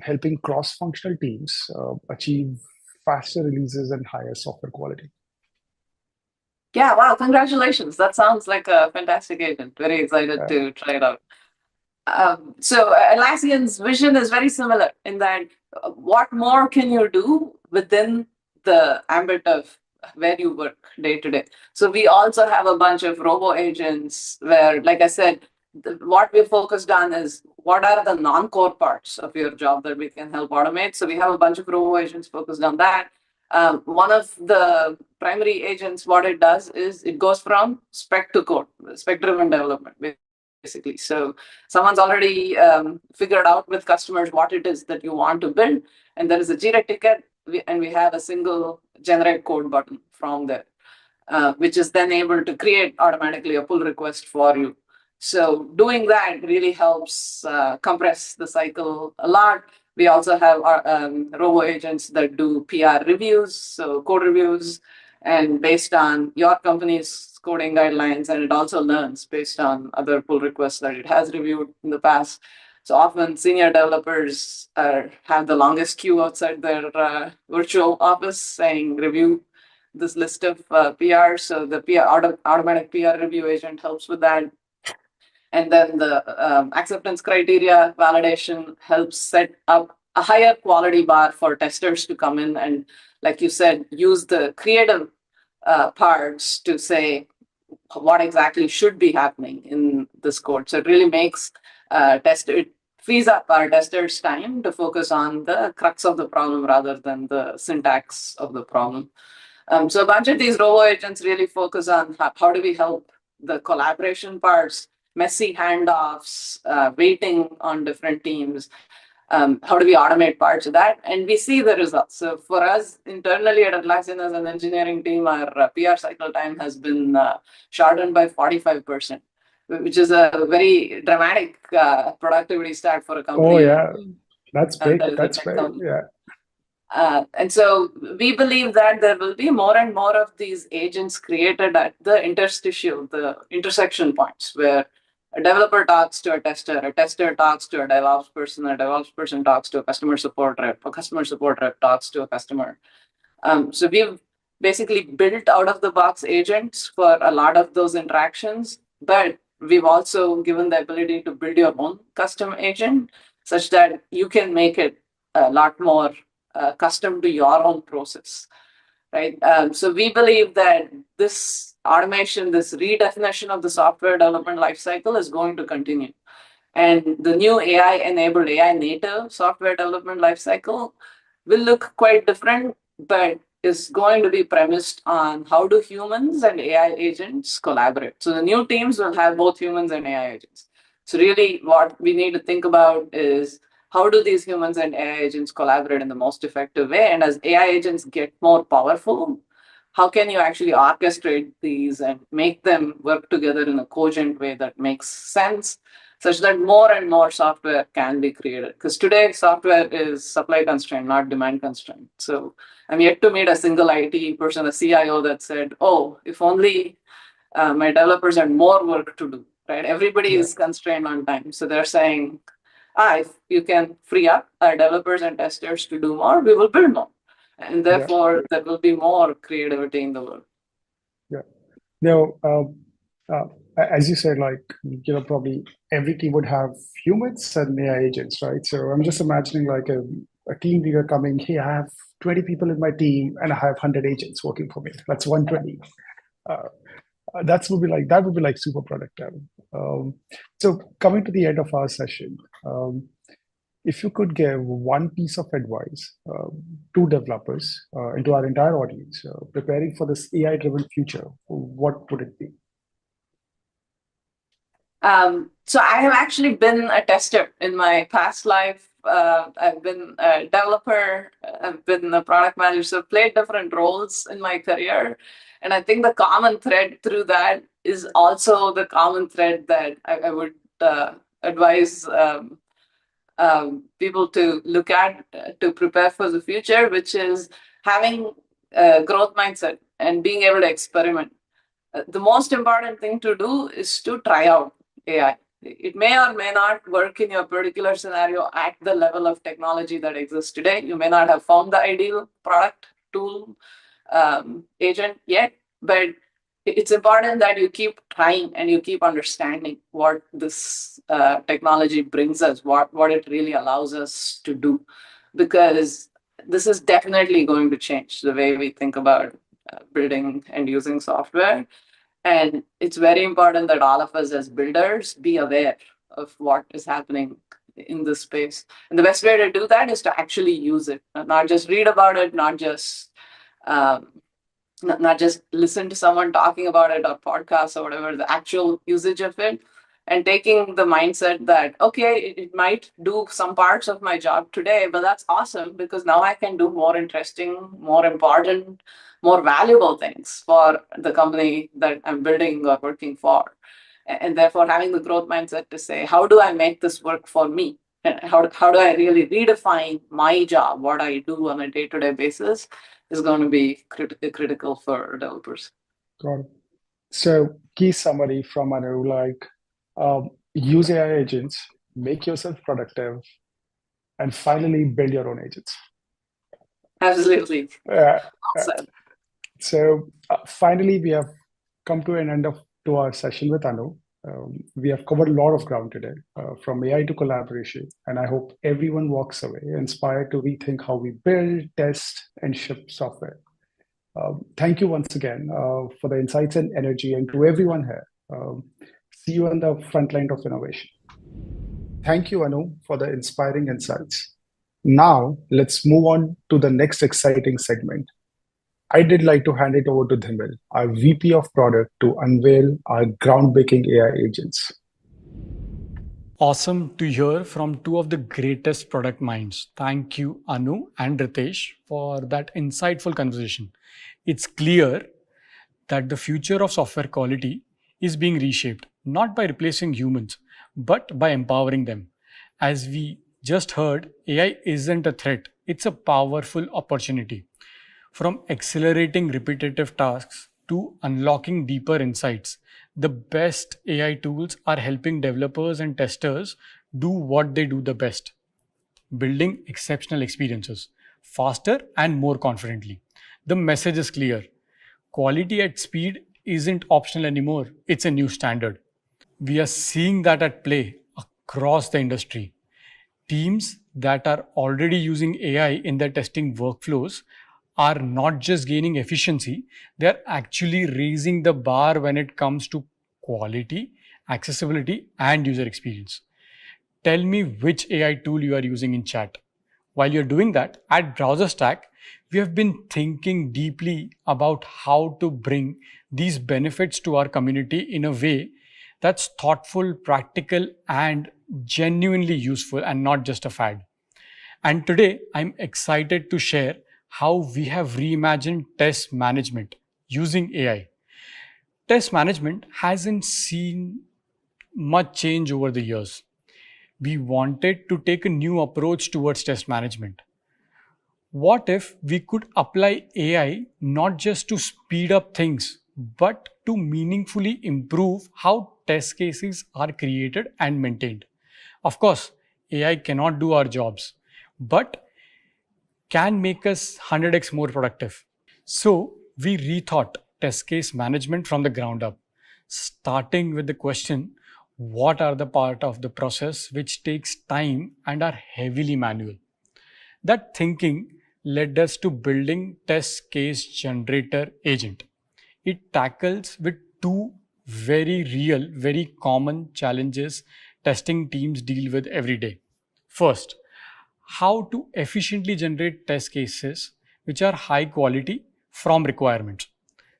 helping cross-functional teams achieve faster releases and higher software quality? Yeah, wow, congratulations. That sounds like a fantastic agent. Very excited to try it out. So Atlassian's vision is very similar in that what more can you do within the ambit of where you work day to day. So we also have a bunch of robo agents where, like I said, what we're focused on is what are the non-core parts of your job that we can help automate. So we have a bunch of robo agents focused on that. One of the primary agents, what it does is it goes from spec to code, spec-driven development, basically. So someone's already figured out with customers what it is that you want to build, and there is a Jira ticket, and we have a single generate code button from there, which is then able to create automatically a pull request for you. So doing that really helps compress the cycle a lot. We also have our robo agents that do PR reviews, so code reviews, and based on your company's coding guidelines, and it also learns based on other pull requests that it has reviewed in the past. So often senior developers have the longest queue outside their virtual office saying review this list of PRs. So the automatic PR review agent helps with that. And then the acceptance criteria validation helps set up a higher quality bar for testers to come in and, like you said, use the creative parts to say what exactly should be happening in this code. So it really makes it frees up our testers' time to focus on the crux of the problem rather than the syntax of the problem. So a bunch of these robo agents really focus on how do we help the collaboration parts, messy handoffs, waiting on different teams. How do we automate parts of that? And we see the results. So for us internally at Atlassian as an engineering team, our PR cycle time has been shortened by 45%, which is a very dramatic productivity stat for a company. Oh, yeah. That's big. That's big. Yeah. And so we believe that there will be more and more of these agents created at the intersection points where a developer talks to a tester talks to a DevOps person talks to a customer support rep talks to a customer. So we've basically built out-of-the-box agents for a lot of those interactions, but we've also given the ability to build your own custom agent such that you can make it a lot more custom to your own process, right? So we believe that this automation, this redefinition of the software development lifecycle is going to continue. And the new AI-enabled, AI-native software development lifecycle will look quite different, but is going to be premised on how do humans and AI agents collaborate. So the new teams will have both humans and AI agents. So really what we need to think about is how do these humans and AI agents collaborate in the most effective way? And as AI agents get more powerful, how can you actually orchestrate these and make them work together in a cogent way that makes sense, such that more and more software can be created? Because today software is supply constrained, not demand constrained. So I'm yet to meet a single IT person, a CIO that said, oh, if only my developers had more work to do, right? Everybody is constrained on time. So they're saying, if you can free up our developers and testers to do more, we will build more. And therefore, there will be more creativity in the world. Yeah. Now, as you said, like, probably every team would have humans and AI agents, right? So I'm just imagining like a team leader coming, hey, I have 20 people in my team and I have 100 agents working for me. That's 120. That would be like super productive. So coming to the end of our session, if you could give one piece of advice to developers and to our entire audience preparing for this AI-driven future, what would it be? So I have actually been a tester in my past life. I've been a developer, I've been a product manager, so played different roles in my career. And I think the common thread through that is also the common thread that I would advise people to look at to prepare for the future, which is having a growth mindset and being able to experiment. The most important thing to do is to try out AI. It may or may not work in your particular scenario at the level of technology that exists today. You may not have found the ideal product, tool, agent yet, but it's important that you keep trying and you keep understanding what this technology brings us, what it really allows us to do, because this is definitely going to change the way we think about building and using software. And it's very important that all of us as builders be aware of what is happening in this space. And the best way to do that is to actually use it, not just read about it, not just listen to someone talking about it or podcasts or whatever, the actual usage of it, and taking the mindset that, okay, it might do some parts of my job today, but that's awesome because now I can do more interesting, more important, more valuable things for the company that I'm building or working for. And therefore having the growth mindset to say, how do I make this work for me? And how do I really redefine my job, what I do on a day-to-day basis, is going to be critical for developers. Got it. So key summary from Anu, like use AI agents, make yourself productive, and finally build your own agents. Absolutely. Awesome. So finally, we have come to an end to our session with Anu. We have covered a lot of ground today, from AI to collaboration, and I hope everyone walks away inspired to rethink how we build, test, and ship software. Thank you once again for the insights and energy, and to everyone here. See you on the front line of innovation. Thank you, Anu, for the inspiring insights. Now, let's move on to the next exciting segment. I did like to hand it over to Dhil, our VP of Product, to unveil our groundbreaking AI agents. Awesome to hear from two of the greatest product minds. Thank you, Anu and Ritesh, for that insightful conversation. It's clear that the future of software quality is being reshaped, not by replacing humans, but by empowering them. As we just heard, AI isn't a threat, it's a powerful opportunity. From accelerating repetitive tasks to unlocking deeper insights, the best AI tools are helping developers and testers do what they do the best: building exceptional experiences faster and more confidently. The message is clear. Quality at speed isn't optional anymore, it's a new standard. We are seeing that at play across the industry. Teams that are already using AI in their testing workflows are not just gaining efficiency, they're actually raising the bar when it comes to quality, accessibility, and user experience. Tell me which AI tool you are using in chat. While you're doing that, at BrowserStack, we have been thinking deeply about how to bring these benefits to our community in a way that's thoughtful, practical, and genuinely useful, and not just a fad. And today, I'm excited to share how we have reimagined test management using AI. Test management hasn't seen much change over the years. We wanted to take a new approach towards test management. What if we could apply AI not just to speed up things, but to meaningfully improve how test cases are created and maintained? Of course, AI cannot do our jobs, but can make us 100x more productive. So we rethought test case management from the ground up, starting with the question, what are the part of the process which takes time and are heavily manual? That thinking led us to building test case generator agent. It tackles with two very real, very common challenges testing teams deal with every day. First, how to efficiently generate test cases which are high quality from requirements.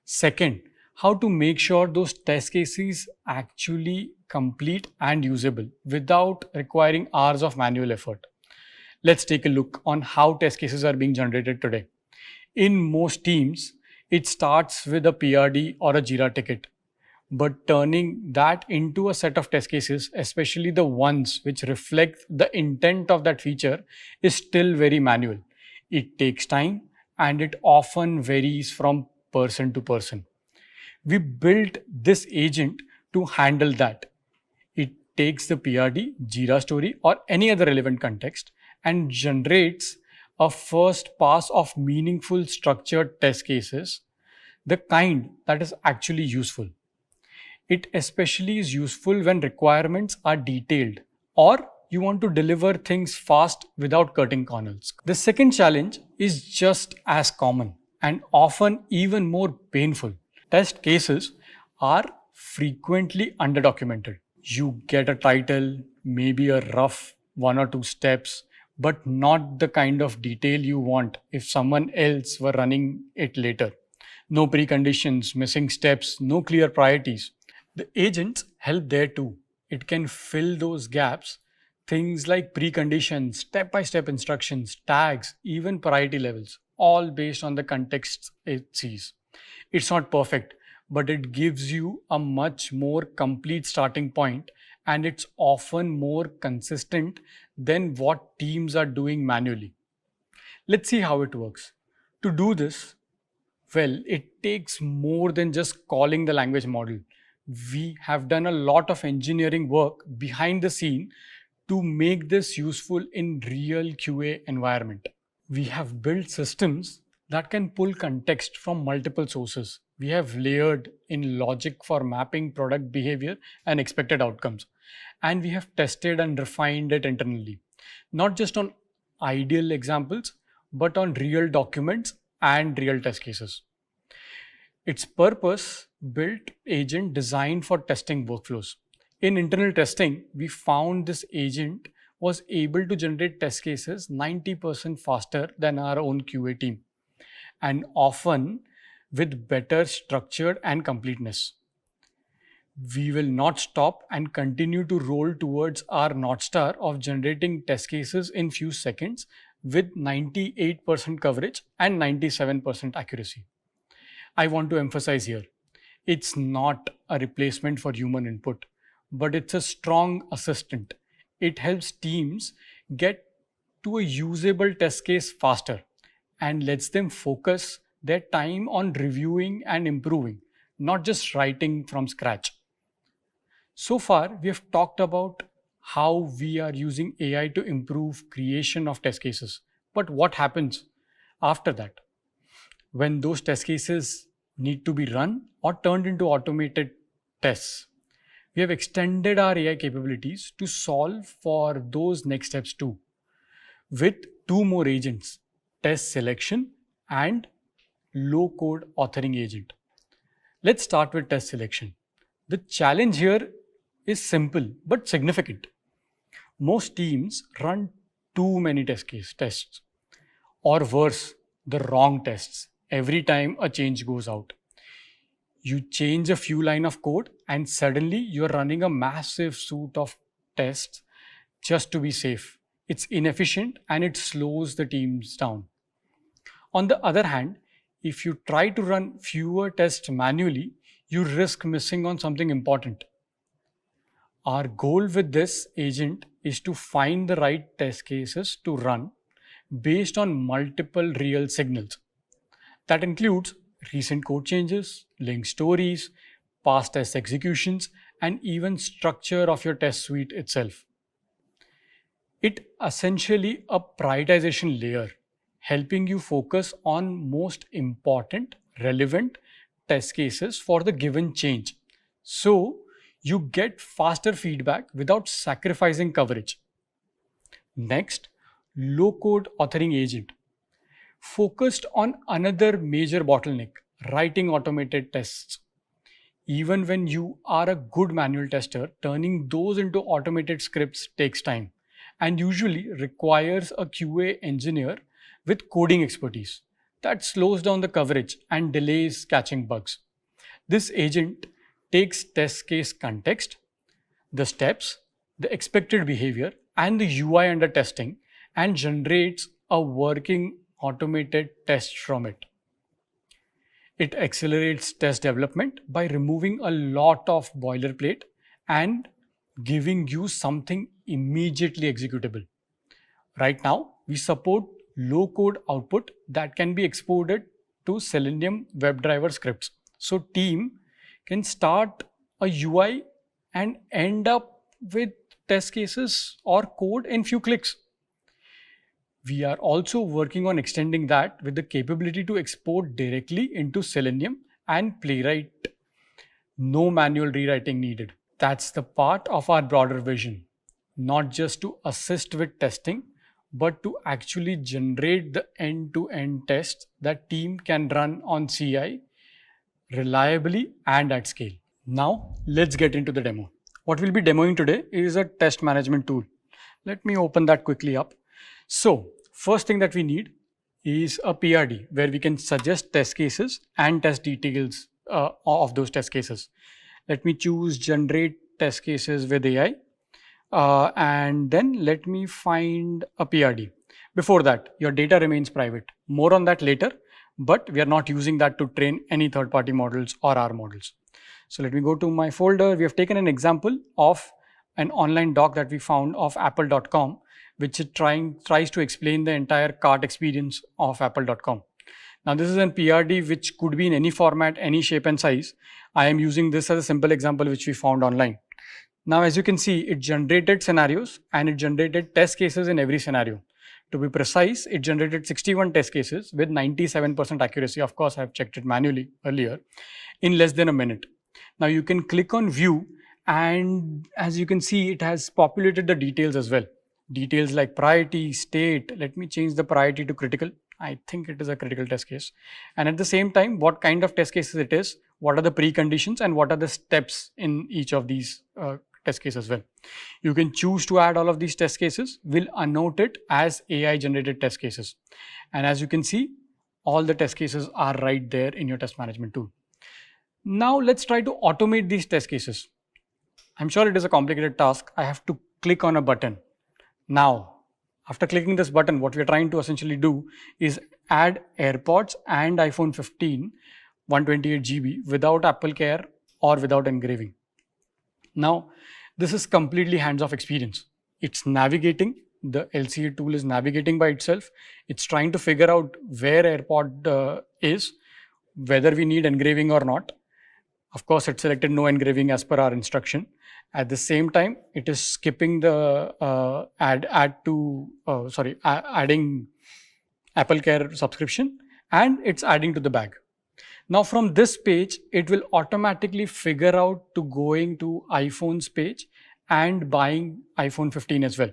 Second, how to make sure those test cases actually complete and usable without requiring hours of manual effort. Let's take a look on how test cases are being generated today. In most teams, it starts with a PRD or a Jira ticket. But turning that into a set of test cases, especially the ones which reflect the intent of that feature, is still very manual. It takes time and it often varies from person to person. We built this agent to handle that. It takes the PRD, Jira story, or any other relevant context and generates a first pass of meaningful structured test cases, the kind that is actually useful. It especially is useful when requirements are detailed or you want to deliver things fast without cutting corners. The second challenge is just as common and often even more painful. Test cases are frequently underdocumented. You get a title, maybe a rough 1 or 2 steps, but not the kind of detail you want if someone else were running it later. No preconditions, missing steps, no clear priorities. The agents help there too. It can fill those gaps, things like preconditions, step-by-step instructions, tags, even priority levels, all based on the context it sees. It's not perfect, but it gives you a much more complete starting point, and it's often more consistent than what teams are doing manually. Let's see how it works. To do this, well, it takes more than just calling the language model. We have done a lot of engineering work behind the scene to make this useful in real QA environment. We have built systems that can pull context from multiple sources. We have layered in logic for mapping product behavior and expected outcomes. And we have tested and refined it internally, not just on ideal examples, but on real documents and real test cases. Its purpose-built agent designed for testing workflows. In internal testing, we found this agent was able to generate test cases 90% faster than our own QA team, and often with better structure and completeness. We will not stop and continue to roll towards our North Star of generating test cases in few seconds with 98% coverage and 97% accuracy. I want to emphasize here, it's not a replacement for human input, but it's a strong assistant. It helps teams get to a usable test case faster and lets them focus their time on reviewing and improving, not just writing from scratch. So far, we have talked about how we are using AI to improve creation of test cases. But what happens after that? When those test cases need to be run or turned into automated tests. We have extended our AI capabilities to solve for those next steps too, with 2 more agents, test selection and low-code authoring agent. Let's start with test selection. The challenge here is simple but significant. Most teams run too many tests, or worse, the wrong tests every time a change goes out. You change a few lines of code and suddenly you're running a massive suite of tests just to be safe. It's inefficient and it slows the teams down. On the other hand, if you try to run fewer tests manually, you risk missing on something important. Our goal with this agent is to find the right test cases to run based on multiple real signals. That includes recent code changes, link stories, past test executions, and even structure of your test suite itself. It essentially a prioritization layer, helping you focus on most important, relevant test cases for the given change. So you get faster feedback without sacrificing coverage. Next, low-code authoring agent. Focused on another major bottleneck, writing automated tests. Even when you are a good manual tester, turning those into automated scripts takes time and usually requires a QA engineer with coding expertise. That slows down the coverage and delays catching bugs. This agent takes test case context, the steps, the expected behavior, and the UI under testing and generates a working automated test from it. It accelerates test development by removing a lot of boilerplate and giving you something immediately executable. Right now, we support low-code output that can be exported to Selenium WebDriver scripts. So team can start a UI and end up with test cases or code in few clicks. We are also working on extending that with the capability to export directly into Selenium and Playwright. No manual rewriting needed. That's the part of our broader vision, not just to assist with testing, but to actually generate the end-to-end tests that team can run on CI reliably and at scale. Now, let's get into the demo. What we'll be demoing today is a test management tool. Let me open that quickly up. So, first thing that we need is a PRD where we can suggest test cases and test details of those test cases. Let me choose generate test cases with AI and then let me find a PRD. Before that, your data remains private. More on that later, but we are not using that to train any third-party models or our models. So let me go to my folder. We have taken an example of an online doc that we found of apple.com, which tries to explain the entire cart experience of apple.com. Now this is an PRD which could be in any format, any shape and size. I am using this as a simple example which we found online. Now as you can see, it generated scenarios and it generated test cases in every scenario. To be precise, it generated 61 test cases with 97% accuracy. Of course, I have checked it manually earlier in less than a minute. Now you can click on view and as you can see, it has populated the details as well. Details like priority, state. Let me change the priority to critical. I think it is a critical test case. And at the same time, what kind of test cases it is, what are the preconditions and what are the steps in each of these test cases as well. You can choose to add all of these test cases. We'll annote it as AI generated test cases. And as you can see, all the test cases are right there in your test management tool. Now let's try to automate these test cases. I'm sure it is a complicated task. I have to click on a button. Now, after clicking this button, what we're trying to essentially do is add AirPods and iPhone 15 128 GB without Apple Care or without engraving. Now, this is completely hands-off experience. It's navigating. The LCA tool is navigating by itself. It's trying to figure out where AirPod is, whether we need engraving or not. Of course, it selected no engraving as per our instruction. At the same time, it is skipping the adding Apple Care subscription and it's adding to the bag. Now from this page, it will automatically figure out to going to iPhone's page and buying iPhone 15 as well.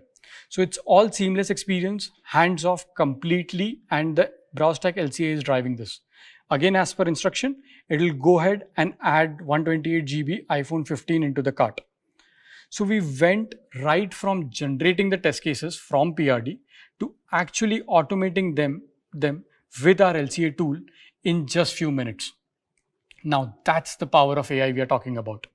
So it's all seamless experience, hands off completely, and the BrowserStack LCA is driving this. Again, as per instruction, it will go ahead and add 128 GB iPhone 15 into the cart. So we went right from generating the test cases from PRD to actually automating them with our LCA tool in just few minutes. Now that's the power of AI we are talking about.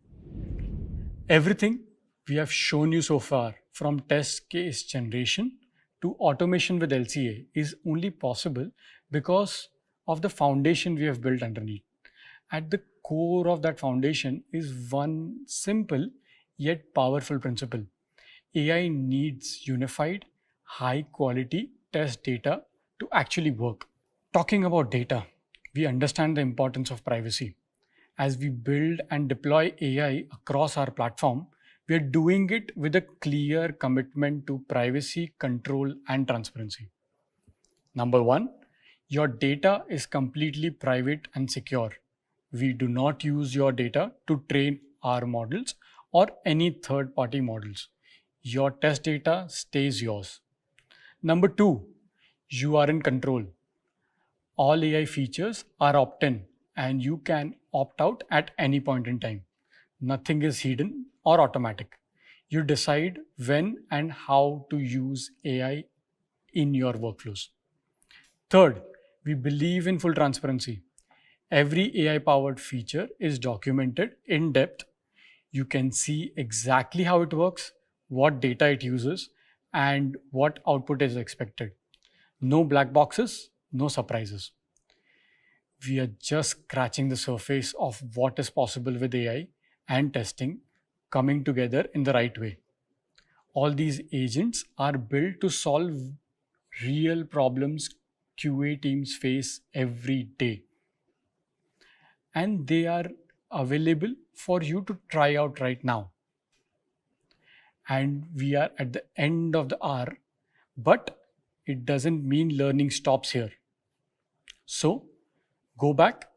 Everything we have shown you so far, from test case generation to automation with LCA, is only possible because of the foundation we have built underneath. At the core of that foundation is one simple yet powerful principle. AI needs unified, high quality test data to actually work. Talking about data, we understand the importance of privacy. As we build and deploy AI across our platform, we are doing it with a clear commitment to privacy, control, and transparency. Number one, your data is completely private and secure. We do not use your data to train our models or any third-party models. Your test data stays yours. Number two, you are in control. All AI features are opt-in and you can opt out at any point in time. Nothing is hidden or automatic. You decide when and how to use AI in your workflows. Third, we believe in full transparency. Every AI-powered feature is documented in depth. You can see exactly how it works, what data it uses, and what output is expected. No black boxes, no surprises. We are just scratching the surface of what is possible with AI and testing coming together in the right way. All these agents are built to solve real problems QA teams face every day. And they are available for you to try out right now. And we are at the end of the hour, but it doesn't mean learning stops here. So go back,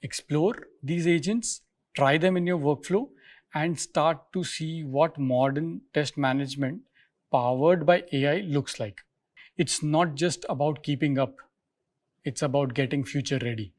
explore these agents, try them in your workflow, and start to see what modern test management powered by AI looks like. It's not just about keeping up, it's about getting future ready.